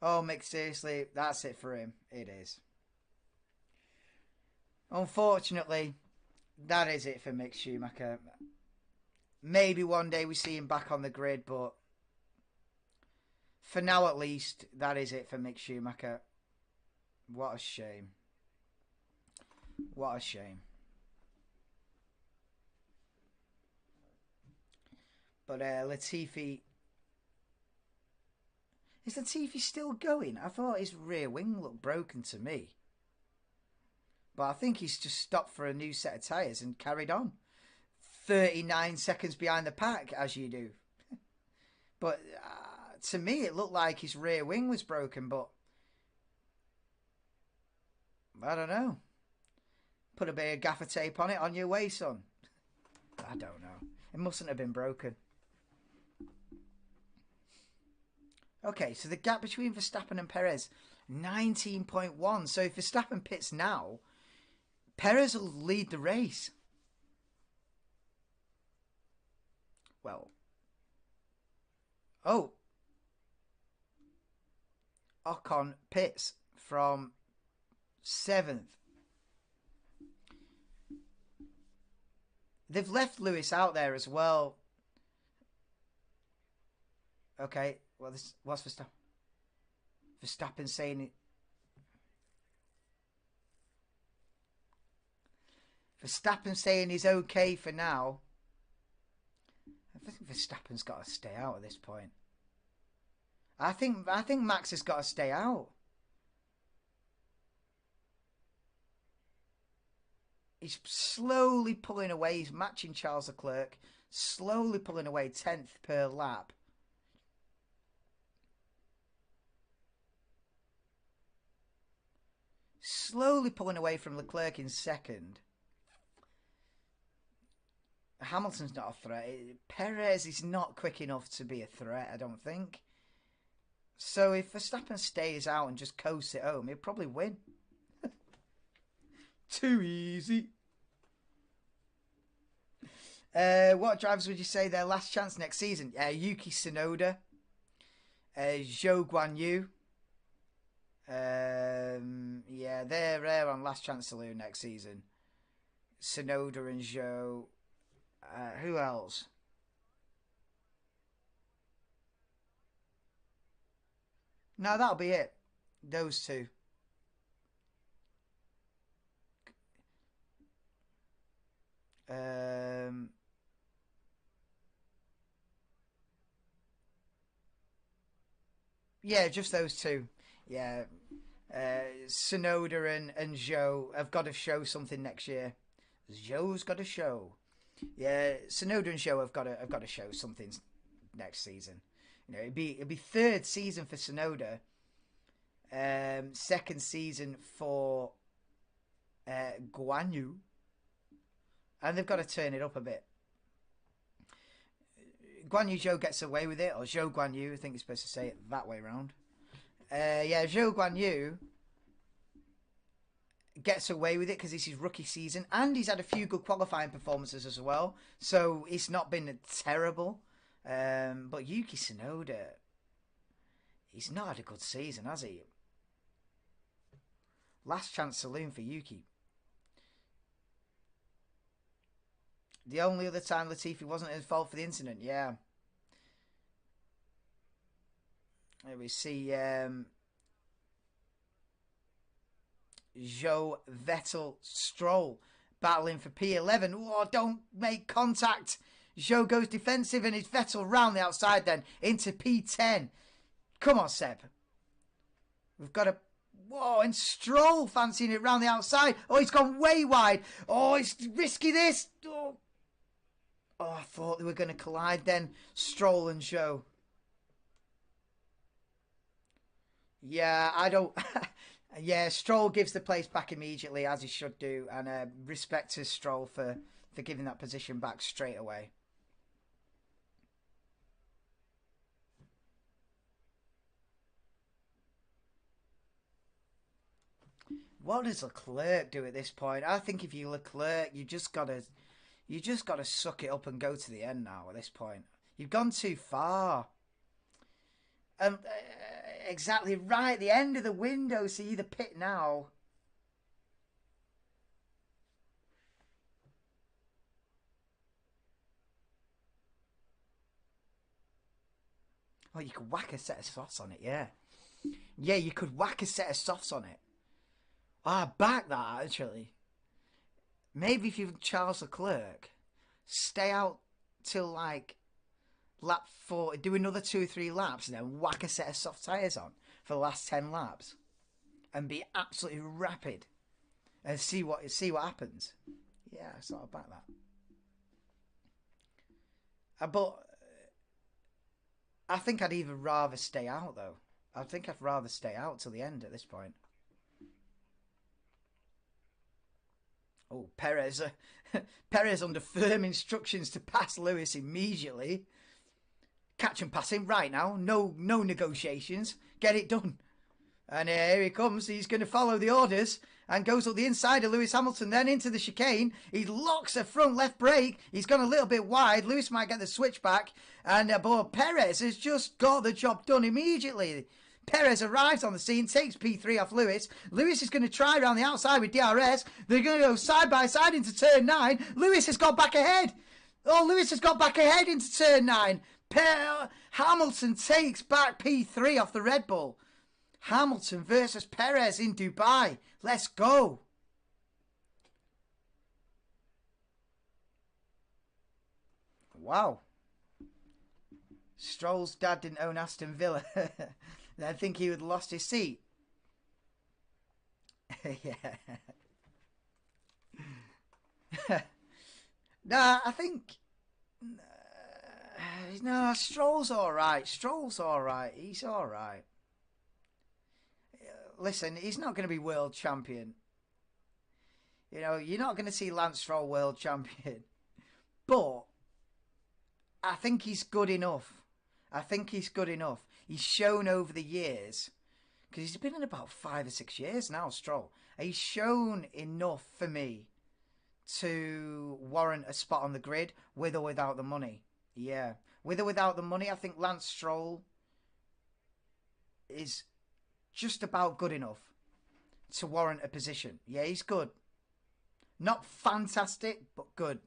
Oh, Mick, seriously, that's it for him. It is. Unfortunately, that is it for Mick Schumacher. Maybe one day we see him back on the grid, but for now at least, that is it for Mick Schumacher. What a shame. What a shame. But Latifi... Is Latifi still going? I thought his rear wing looked broken to me. But I think he's just stopped for a new set of tyres and carried on. 39 seconds behind the pack, as you do. But to me, it looked like his rear wing was broken, but I don't know. Put a bit of gaffer tape on it, on your way, son. I don't know. It mustn't have been broken. Okay, so the gap between Verstappen and Perez, 19.1. So if Verstappen pits now, Perez will lead the race. Well. Oh. Ocon pits from 7th. They've left Lewis out there as well. Okay, well, this what's Verstappen? Verstappen saying it. Verstappen saying he's okay for now. I think Verstappen's got to stay out at this point. I think Max has got to stay out. He's slowly pulling away. He's matching Charles Leclerc. Slowly pulling away 10th per lap. Slowly pulling away from Leclerc in second. Hamilton's not a threat. Perez is not quick enough to be a threat, I don't think. So if Verstappen stays out and just coasts it home, he'll probably win. Too easy. What drivers would you say their last chance next season? Yuki Tsunoda, Zhou Guanyu. Yeah, they're on last chance saloon next season. Tsunoda and Zhou. Who else? No, that'll be it. Those two. Yeah, just those two. Yeah. Tsunoda and Zhou have got to show something next year. Zhou's got to show. Yeah, Tsunoda and Zhou have got to show something next season. You know, it'd be third season for Tsunoda, second season for Guan Yu, and they've got to turn it up a bit. Guan Yu Zhou gets away with it, or Zhou Guan Yu, I think you're supposed to say it that way around. Yeah, Zhou Guan Yu gets away with it because it's his rookie season, and he's had a few good qualifying performances as well, so it's not been terrible. But Yuki Tsunoda, he's not had a good season, has he? Last chance saloon for Yuki. The only other time Latifi wasn't at fault for the incident, yeah. Here we see Zhou, Vettel, Stroll battling for P11. Oh, don't make contact. Zhou goes defensive and it's Vettel round the outside then into P10. Come on, Seb. We've got a... Whoa, and Stroll fancying it round the outside. Oh, he's gone way wide. Oh, it's risky this. Oh, I thought they were going to collide then. Stroll and Zhou. Yeah, I don't... Yeah, Stroll gives the place back immediately, as he should do. And respect to Stroll for giving that position back straight away. What does Leclerc do at this point? I think if you're Leclerc, you just got to... You just got to suck it up and go to the end now at this point. You've gone too far. Exactly right, the end of the window, so you either pit now. Oh, you could whack a set of softs on it, yeah. Yeah, you could whack a set of softs on it. Ah, back that, actually. Maybe if you're Charles Leclerc, stay out till like lap 40, do another 2 or 3 laps, and then whack a set of soft tyres on for the last 10 laps, and be absolutely rapid, and see what happens. Yeah, I sort of back that. But I think I'd even rather stay out though. I think I'd rather stay out till the end at this point. Oh, Perez. Perez under firm instructions to pass Lewis immediately. Catch and pass him right now. No negotiations. Get it done. And here he comes. He's going to follow the orders and goes up the inside of Lewis Hamilton, then into the chicane. He locks a front left brake. He's gone a little bit wide. Lewis might get the switch back. And Perez has just got the job done immediately. Perez arrives on the scene, takes P3 off Lewis. Lewis is going to try around the outside with DRS. They're going to go side by side into turn 9. Lewis has got back ahead. Oh, Lewis has got back ahead into turn 9. Hamilton takes back P3 off the Red Bull. Hamilton versus Perez in Dubai. Let's go. Wow. Stroll's dad didn't own Aston Villa. I think he would have lost his seat. Yeah. Nah, I think... no, Stroll's alright. Stroll's alright. He's alright. Listen, he's not going to be world champion. You know, you're not going to see Lance Stroll world champion. But I think he's good enough. I think he's good enough. He's shown over the years, because he's been in about 5 or 6 years now, Stroll. He's shown enough for me to warrant a spot on the grid, with or without the money. Yeah. With or without the money, I think Lance Stroll is just about good enough to warrant a position. Yeah, he's good. Not fantastic, but good.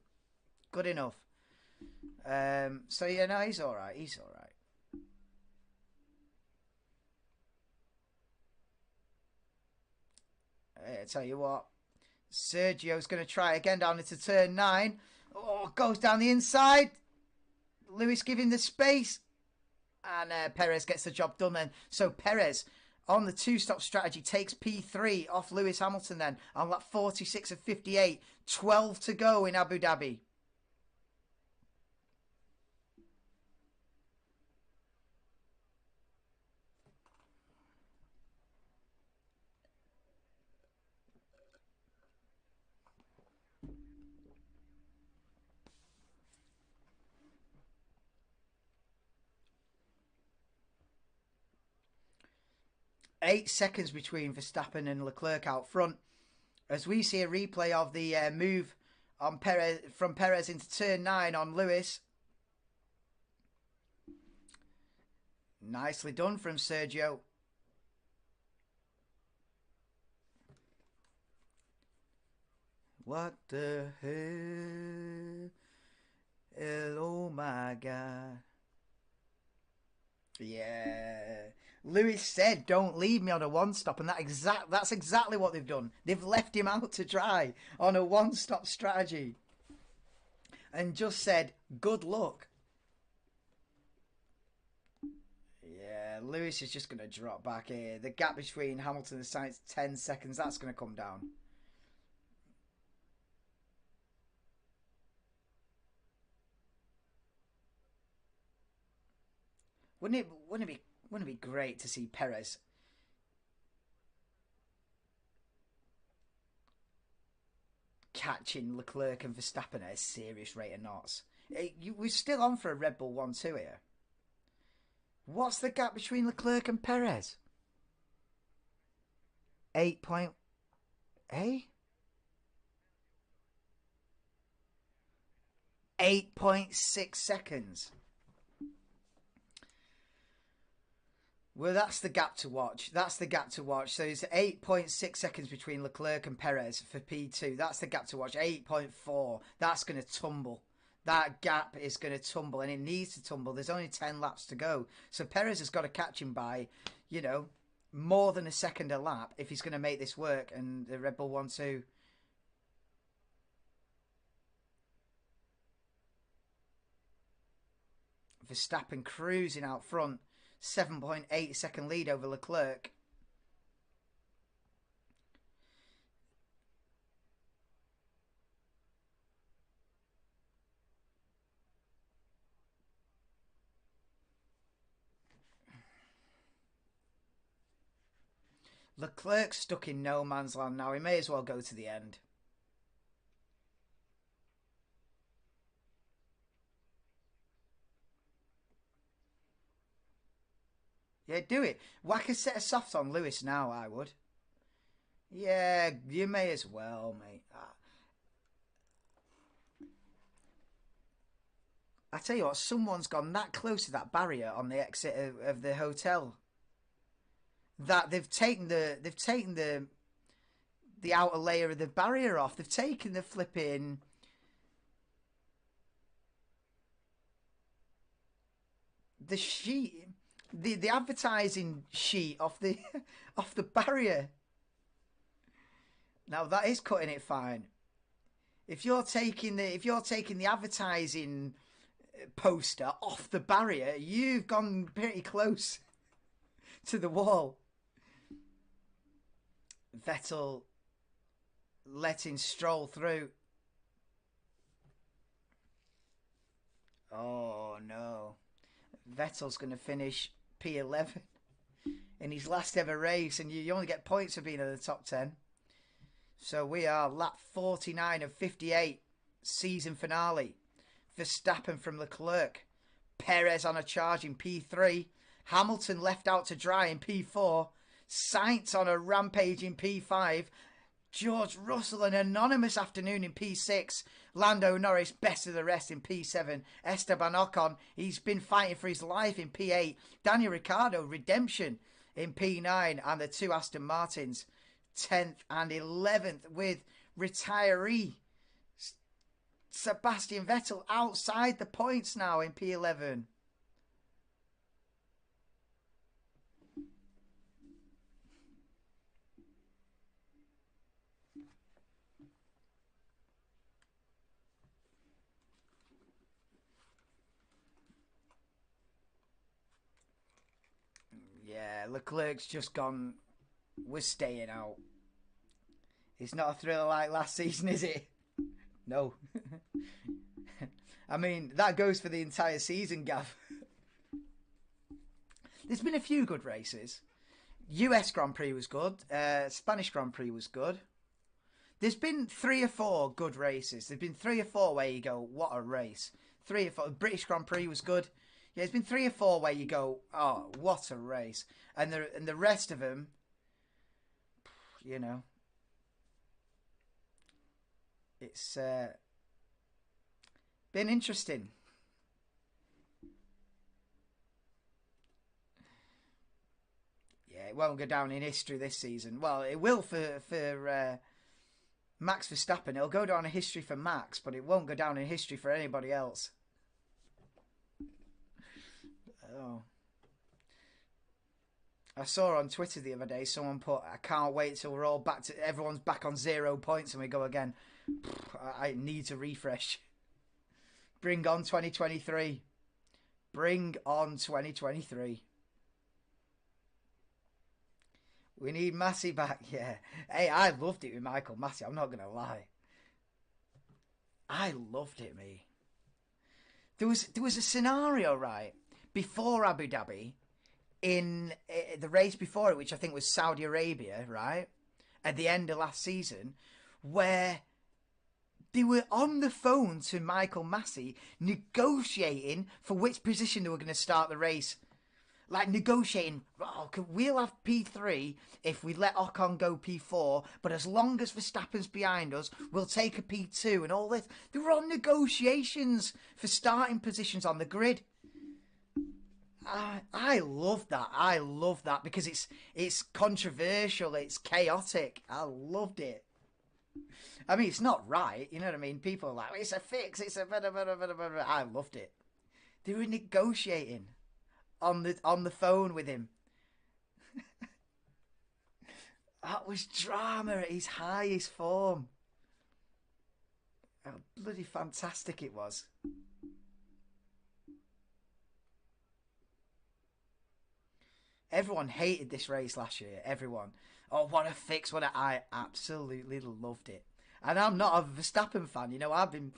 Good enough. So, yeah, no, he's alright. He's alright. I tell you what, Sergio's going to try again down into turn 9. Oh, goes down the inside. Lewis giving the space. And Perez gets the job done then. So Perez, on the 2-stop strategy, takes P3 off Lewis Hamilton then. On lap 46 of 58. 12 to go in Abu Dhabi. Eight seconds between Verstappen and Leclerc out front, as we see a replay of the move on Perez, from Perez into turn 9 on Lewis. Nicely done from Sergio. What the hell? Oh my God. Yeah. Lewis said, don't leave me on a 1-stop, and that's exactly what they've done. They've left him out to dry on a 1-stop strategy and just said, good luck. Yeah, Lewis is just going to drop back here. The gap between Hamilton and Sainz, 10 seconds, that's going to come down. Wouldn't it be great to see Perez catching Leclerc and Verstappen at a serious rate of knots? We're still on for a Red Bull 1-2 here. What's the gap between Leclerc and Perez? 8 point... Eh? 8.6 seconds. Well, that's the gap to watch. That's the gap to watch. So it's 8.6 seconds between Leclerc and Perez for P2. That's the gap to watch. 8.4. That's going to tumble. That gap is going to tumble, and it needs to tumble. There's only 10 laps to go. So Perez has got to catch him by, you know, more than a second a lap if he's going to make this work. And the Red Bull 1-2. Verstappen cruising out front. 7.8 second lead over Leclerc. Leclerc's stuck in no man's land now. He may as well go to the end. Yeah, do it. Whack a set of softs on Lewis now, I would. Yeah, you may as well, mate. I tell you what, someone's gone that close to that barrier on the exit of the hotel that they've taken the outer layer of the barrier off. They've taken the flipping sheet. The advertising sheet off the off the barrier. Now that is cutting it fine. If you're taking the advertising poster off the barrier, you've gone pretty close to the wall. Vettel letting Stroll through. Oh no. Vettel's going to finish P11 in his last ever race, and you only get points for being in the top 10. So we are lap 49 of 58, season finale. Verstappen from Leclerc, Perez on a charge in P3, Hamilton left out to dry in P4, Sainz on a rampage in P5, George Russell an anonymous afternoon in P6, Lando Norris best of the rest in P7, Esteban Ocon, he's been fighting for his life in P8, Daniel Ricciardo redemption in P9, and the two Aston Martins 10th and 11th with retiree Sebastian Vettel outside the points now in P11. Yeah, Leclerc's just gone, we're staying out. It's not a thriller like last season, is it? No. I mean, that goes for the entire season, Gav. There's been a few good races. US Grand Prix was good. Spanish Grand Prix was good. There's been 3 or 4 good races. There's been 3 or 4 where you go, what a race. 3 or 4. British Grand Prix was good. Yeah, there's been 3 or 4 where you go, oh, what a race. And the rest of them, you know, it's been interesting. Yeah, it won't go down in history this season. Well, it will for Max Verstappen. It'll go down in history for Max, but it won't go down in history for anybody else. Oh. I saw on Twitter the other day someone put, I can't wait till we're all back to, everyone's back on 0 points and we go again. I need to refresh. Bring on 2023. Bring on 2023. We need Massey back, yeah. Hey, I loved it with Michael Massey, I'm not going to lie. I loved it, me. There was a scenario, right, before Abu Dhabi, in the race before it, which I think was Saudi Arabia, right, at the end of last season, where they were on the phone to Michael Massey negotiating for which position they were going to start the race. like negotiating. Oh, we'll have P3 if we let Ocon go P4, but as long as Verstappen's behind us, we'll take a P2 and all this. They were on negotiations for starting positions on the grid. I love that. I love that because it's controversial. It's chaotic. I loved it. I mean, it's not right. You know what I mean? People are like, it's a fix. It's a blah, blah, blah, blah, blah. I loved it. They were negotiating on the phone with him. That was drama at his highest form. How bloody fantastic it was. Everyone hated this race last year. Everyone. Oh, what a fix. I absolutely loved it. And I'm not a Verstappen fan. You know, I've been,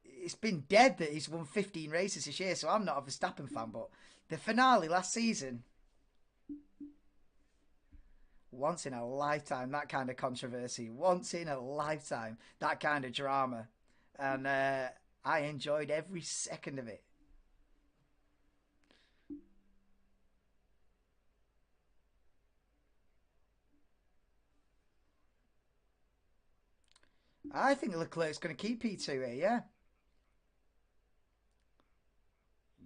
it's been dead that he's won 15 races this year, so I'm not a Verstappen fan. But the finale last season, once in a lifetime, that kind of controversy. Once in a lifetime, that kind of drama. And I enjoyed every second of it. I think Leclerc's going to keep P2 here, yeah.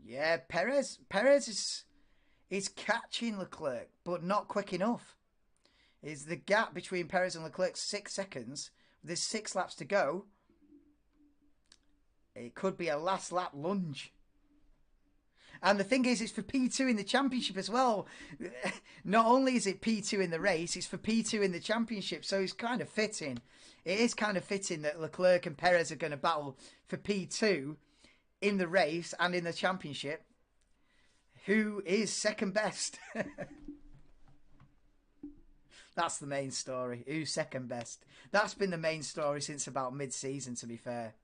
Yeah, Perez is catching Leclerc, but not quick enough. Is the gap between Perez and Leclerc 6 seconds? There's 6 laps to go. It could be a last lap lunge. And the thing is, it's for P2 in the championship as well. Not only is it P2 in the race, it's for P2 in the championship. So it's kind of fitting. It is kind of fitting that Leclerc and Perez are going to battle for P2 in the race and in the championship. Who is second best? That's the main story. Who's second best? That's been the main story since about mid-season, to be fair.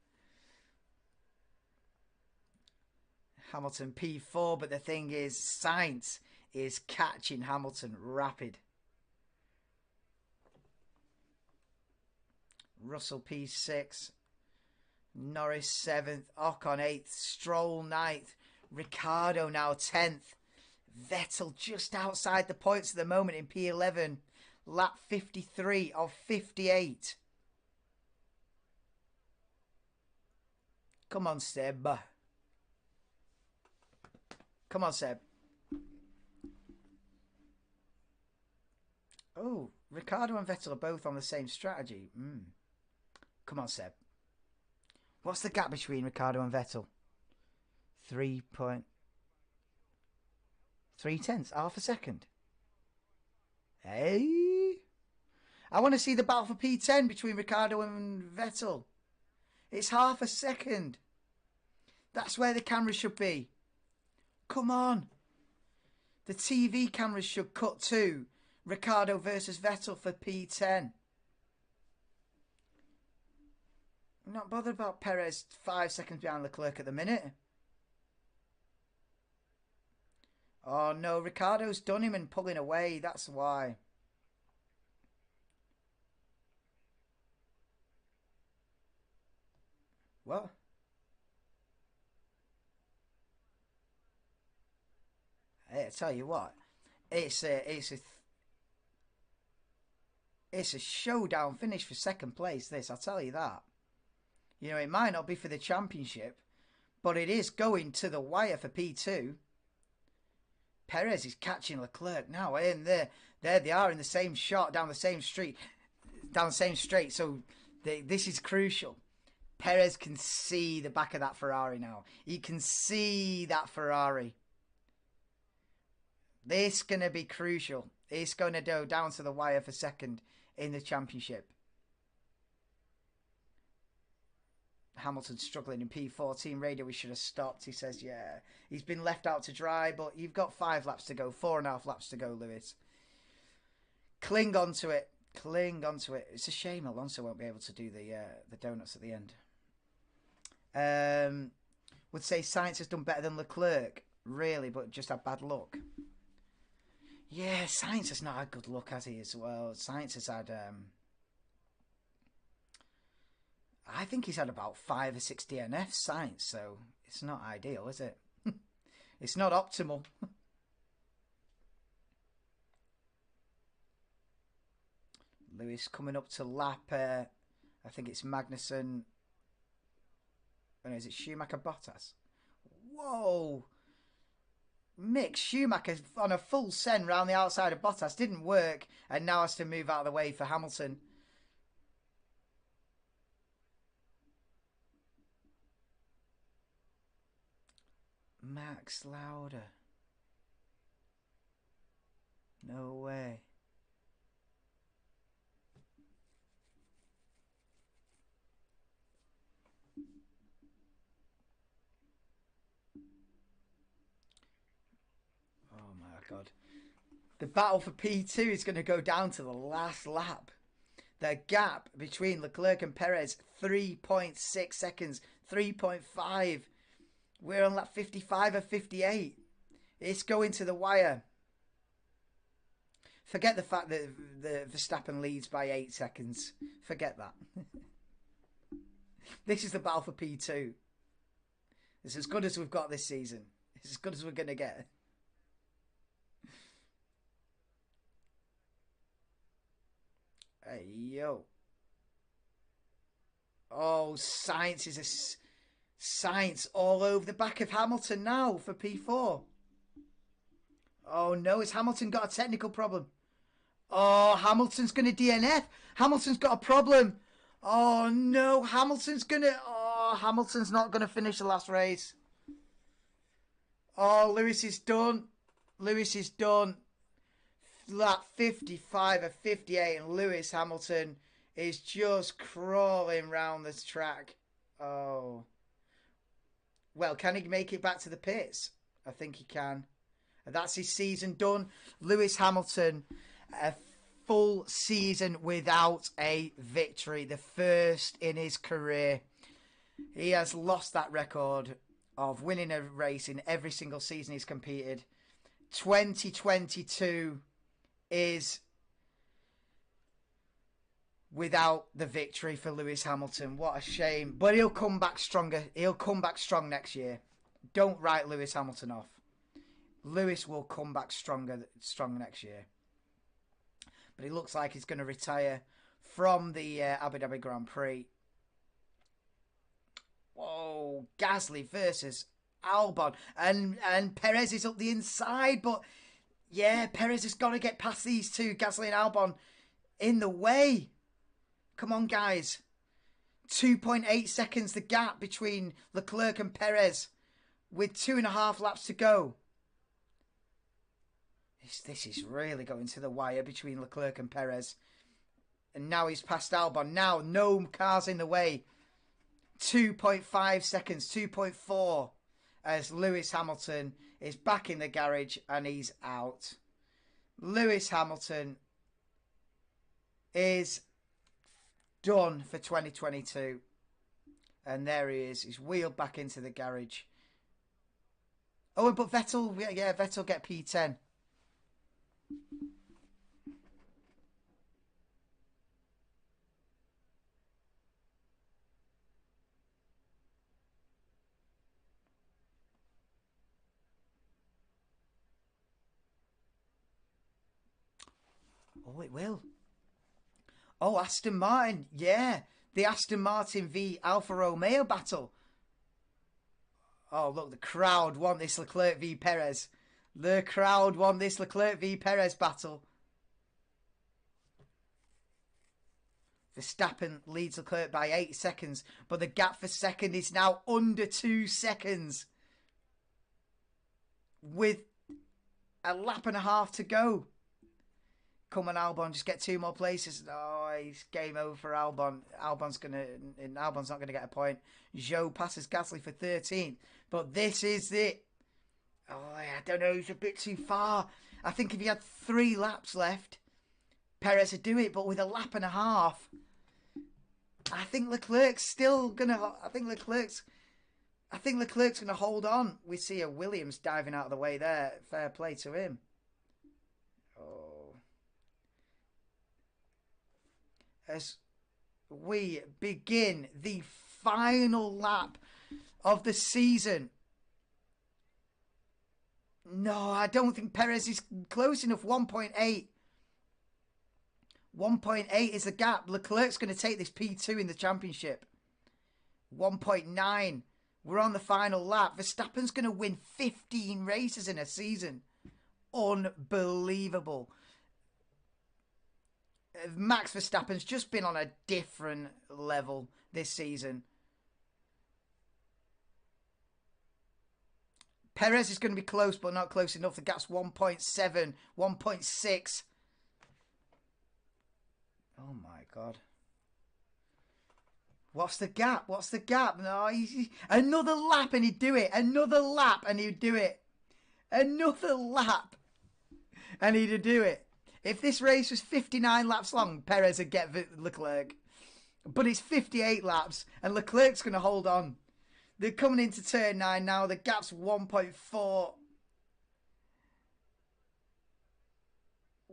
Hamilton P4, but the thing is, Sainz is catching Hamilton rapid. Russell P6, Norris 7th, Ocon 8th, Stroll 9th, Ricciardo now 10th, Vettel just outside the points at the moment in P11, lap 53 of 58. Come on, Seb. Come on, Seb. Oh, Ricciardo and Vettel are both on the same strategy. Come on, Seb. What's the gap between Ricciardo and Vettel? 3.3 tenths, half a second. Hey? I want to see the battle for P10 between Ricciardo and Vettel. It's half a second. That's where the cameras should be. Come on. The TV cameras should cut to Ricciardo versus Vettel for P10. I'm not bothered about Perez 5 seconds behind Leclerc at the minute. Oh no, Ricciardo's done him and pulling away. That's why. What? Hey, I tell you what, it's a showdown finish for second place. This, I'll tell you that. You know, it might not be for the championship, but it is going to the wire for P2. Perez is catching Leclerc now, and there they are in the same shot down the same street, down the same straight. So this is crucial. Perez can see the back of that Ferrari now. He can see that Ferrari. This is going to be crucial. It's going to go down to the wire for second in the championship. Hamilton struggling in P4. Team radio, we should have stopped. He says, yeah. He's been left out to dry, but you've got 5 laps to go. 4.5 laps to go, Lewis. Cling on to it. Cling on to it. It's a shame Alonso won't be able to do the donuts at the end. Would say Sainz has done better than Leclerc. Really, but just had bad luck. Yeah, Sainz has not had good luck, has he, as well? Sainz has had... I think he's had about 5 or 6 DNFs, Sainz, so it's not ideal, is it? It's not optimal. Lewis coming up to lap, I think it's Magnussen. Oh, no, is it Schumacher Bottas? Whoa! Mick Schumacher on a full send round the outside of Bottas. Didn't work, and now has to move out of the way for Hamilton. Max Lauda. No way. Oh my God. The battle for P2 is going to go down to the last lap. The gap between Leclerc and Perez, 3.6 seconds, 3.5. We're on lap 55 of 58. It's going to the wire. Forget the fact that the Verstappen leads by 8 seconds. Forget that. This is the battle for P2. It's as good as we've got this season. It's as good as we're going to get. Hey, yo. Oh, Sainz is a... Sainz all over the back of Hamilton now for P4. Oh, no. Has Hamilton got a technical problem? Oh, Hamilton's going to DNF. Hamilton's got a problem. Oh, no. Hamilton's going to... Oh, Hamilton's not going to finish the last race. Oh, Lewis is done. Lewis is done. Lap 55 of 58, and Lewis Hamilton is just crawling round this track. Oh. Well, can he make it back to the pits? I think he can. That's his season done. Lewis Hamilton, a full season without a victory. The first in his career. He has lost that record of winning a race in every single season he's competed. 2022 is without the victory for Lewis Hamilton. What a shame. But he'll come back stronger. He'll come back strong next year. Don't write Lewis Hamilton off. Lewis will come back strong next year. But it looks like he's going to retire from the Abu Dhabi Grand Prix. Whoa, Gasly versus Albon. And Perez is up the inside, but yeah, Perez has got to get past these two, Gasly and Albon, in the way. Come on, guys. 2.8 seconds the gap between Leclerc and Perez with 2.5 laps to go. This is really going to the wire between Leclerc and Perez. And now he's past Albon. Now, no cars in the way. 2.5 seconds, 2.4, as Lewis Hamilton is back in the garage and he's out. Lewis Hamilton is done for 2022. And there he is. He's wheeled back into the garage. Oh, but Vettel, yeah, Vettel get P10. Oh, it will. Oh, Aston Martin. Yeah. The Aston Martin v Alfa Romeo battle. Oh, look, the crowd want this Leclerc v Perez. The crowd want this Leclerc v Perez battle. Verstappen leads Leclerc by 8 seconds, but the gap for second is now under 2 seconds. With a lap and a half to go. Come on, Albon, just get 2 more places. Oh, it's game over for Albon. Albon's not gonna get a point. Zhou passes Gasly for 13th, but this is it. Oh, I don't know. He's a bit too far. I think if he had 3 laps left, Perez would do it, but with a lap and a half, I think Leclerc's still gonna. I think Leclerc's gonna hold on. We see a Williams diving out of the way there. Fair play to him. Oh. As we begin the final lap of the season. No, I don't think Perez is close enough. 1.8. 1.8 is the gap. Leclerc's going to take this P2 in the championship. 1.9. We're on the final lap. Verstappen's going to win 15 races in a season. Unbelievable. Max Verstappen's just been on a different level this season. Perez is going to be close, but not close enough. The gap's 1.7, 1.6. Oh my God. What's the gap? What's the gap? No, another lap and he'd do it. Another lap and he'd do it. Another lap and he'd do it. If this race was 59 laps long, Perez would get Leclerc. But it's 58 laps and Leclerc's going to hold on. They're coming into turn 9 now. The gap's 1.4.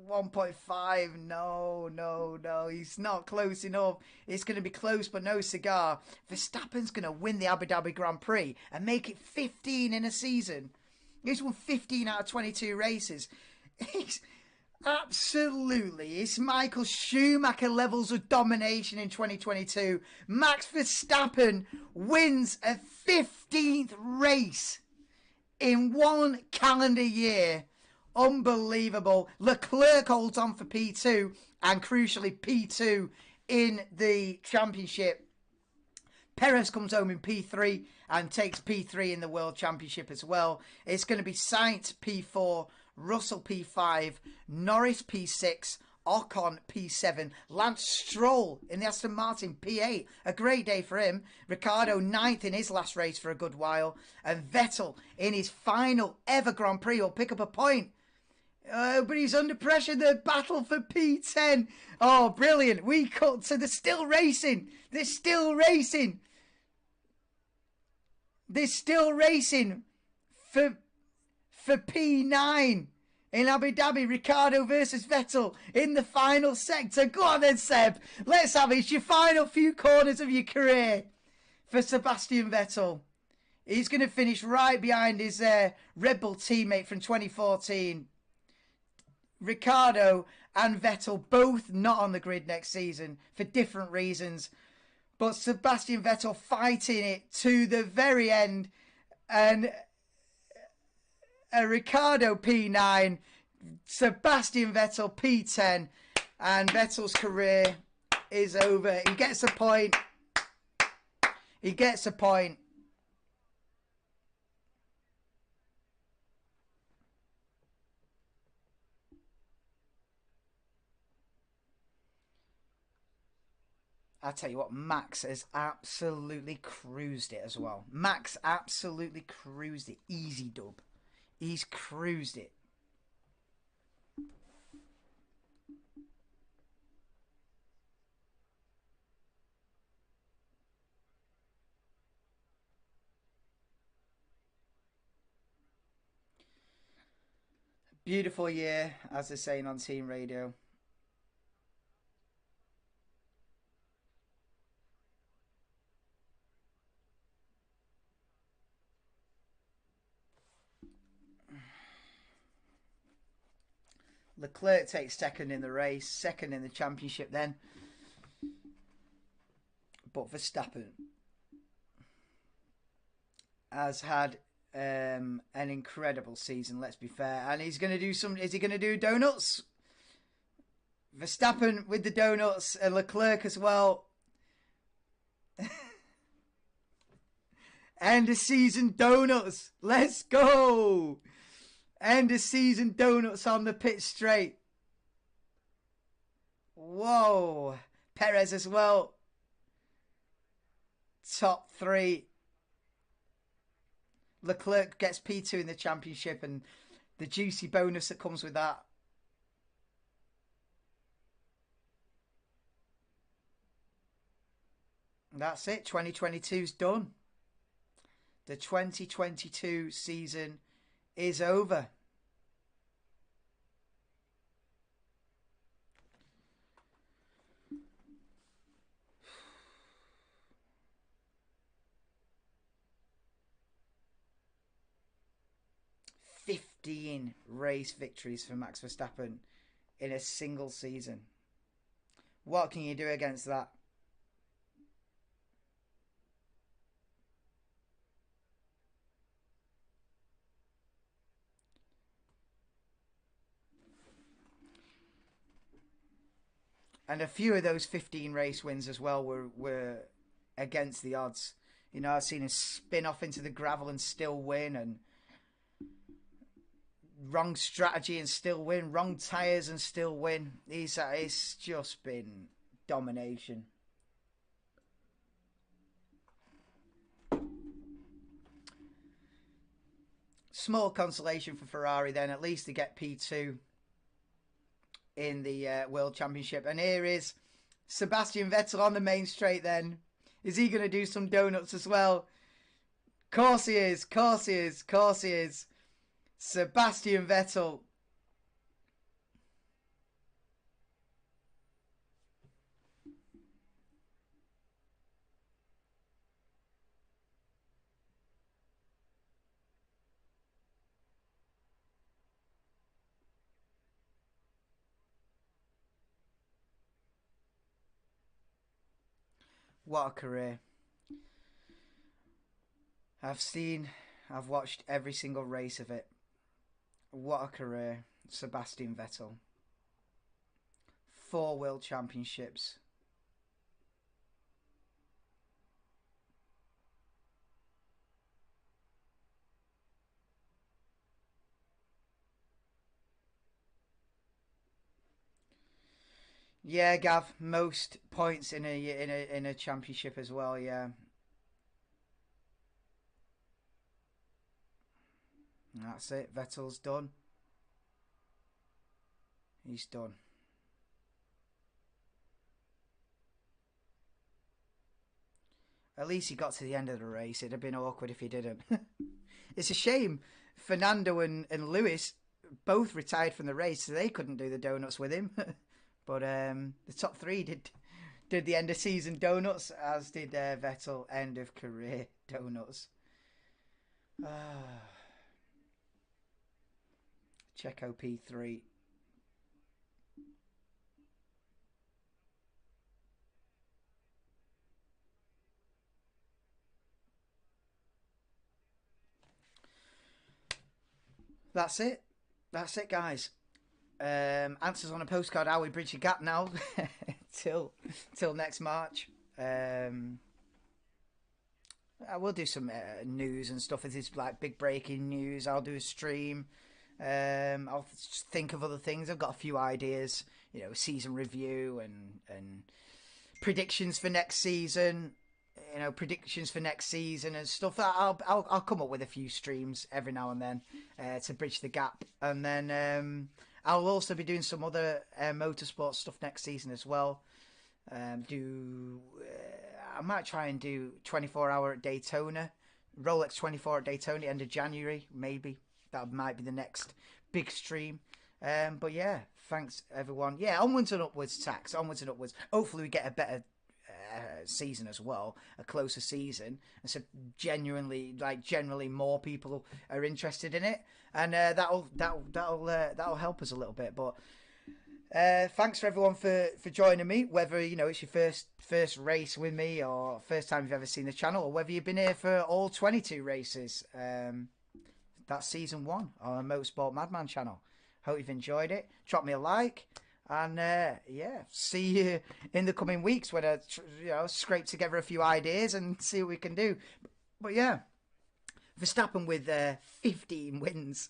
1.5. No. He's not close enough. It's going to be close, but no cigar. Verstappen's going to win the Abu Dhabi Grand Prix and make it 15 in a season. He's won 15 out of 22 races. He's absolutely. It's Michael Schumacher levels of domination in 2022. Max Verstappen wins a 15th race in one calendar year. Unbelievable. Leclerc holds on for P2 and crucially P2 in the championship. Perez comes home in P3 and takes P3 in the World Championship as well. It's going to be Sainz P4, Russell P5, Norris P6, Ocon P7, Lance Stroll in the Aston Martin P8. A great day for him. Ricciardo 9th in his last race for a good while. And Vettel in his final ever Grand Prix will pick up a point. But he's under pressure. The battle for P10. Oh, brilliant. We cut. So they're still racing. They're still racing. They're still racing for P9 in Abu Dhabi. Ricciardo versus Vettel in the final sector. Go on then, Seb. Let's have it. It's your final few corners of your career for Sebastian Vettel. He's going to finish right behind his Red Bull teammate from 2014. Ricciardo and Vettel both not on the grid next season for different reasons. But Sebastian Vettel fighting it to the very end. And Ricciardo P9, Sebastian Vettel P10. And Vettel's career is over. He gets a point. He gets a point. I tell you what, Max has absolutely cruised it as well. Max absolutely cruised it. Easy dub. He's cruised it. Beautiful year, as they're saying on team radio. Leclerc takes second in the race, second in the championship then. But Verstappen has had an incredible season, let's be fair. And he's going to do some... Is he going to do donuts? Verstappen with the donuts and Leclerc as well. End of season donuts. Let's go. End of season donuts on the pit straight. Whoa. Perez as well. Top 3. Leclerc gets P2 in the championship and the juicy bonus that comes with that. That's it. 2022's done. The 2022 season is over. 15 race victories for Max Verstappen in a single season. What can you do against that? And a few of those 15 race wins as well were against the odds. You know, I've seen him spin off into the gravel and still win, and wrong strategy and still win, wrong tyres and still win. It's just been domination. Small consolation for Ferrari then, at least to get P2 in the World Championship. And here is Sebastian Vettel on the main straight then. Is he going to do some donuts as well? Course he is, course he is, course he is. Sebastian Vettel. What a career. I've watched every single race of it. What a career. Sebastian Vettel. 4 World Championships. Yeah, Gav, most points in a championship as well, yeah. And that's it. Vettel's done. He's done. At least he got to the end of the race. It'd have been awkward if he didn't. It's a shame. Fernando and Lewis both retired from the race, so they couldn't do the donuts with him. But the top 3 did the end of season donuts, as did Vettel end of career donuts. Checo P3. That's it. That's it, guys. Answers on a postcard. How we bridge the gap now till next March. I will do some news and stuff. If it's like big breaking news, I'll do a stream. I'll think of other things. I've got a few ideas. You know, season review and predictions for next season. You know, predictions for next season and stuff. I'll come up with a few streams every now and then to bridge the gap, and then I'll also be doing some other motorsport stuff next season as well. I might try and do 24-hour at Daytona, Rolex 24 at Daytona end of January, maybe. That might be the next big stream. But yeah, thanks everyone. Yeah, onwards and upwards, Tax. Onwards and upwards. Hopefully we get a better season as well, a closer season, and so generally more people are interested in it, and that'll help us a little bit. But thanks for everyone for joining me, whether you know it's your first race with me or first time you've ever seen the channel, or whether you've been here for all 22 races. That's season 1 on the Motorsport Madman channel. Hope you've enjoyed it. Drop me a like. And yeah, see you in the coming weeks when I scrape together a few ideas and see what we can do. But yeah, Verstappen with 15 wins,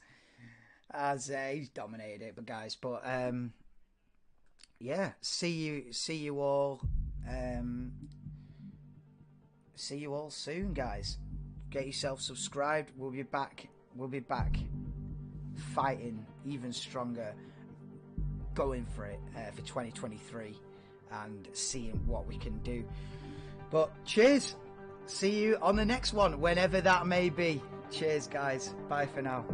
as he's dominated it. But guys, yeah, see you all soon, guys. Get yourself subscribed. We'll be back fighting even stronger, going for it for 2023 and seeing what we can do. But cheers, see you on the next one, whenever that may be. Cheers, guys. Bye for now.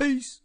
Peace.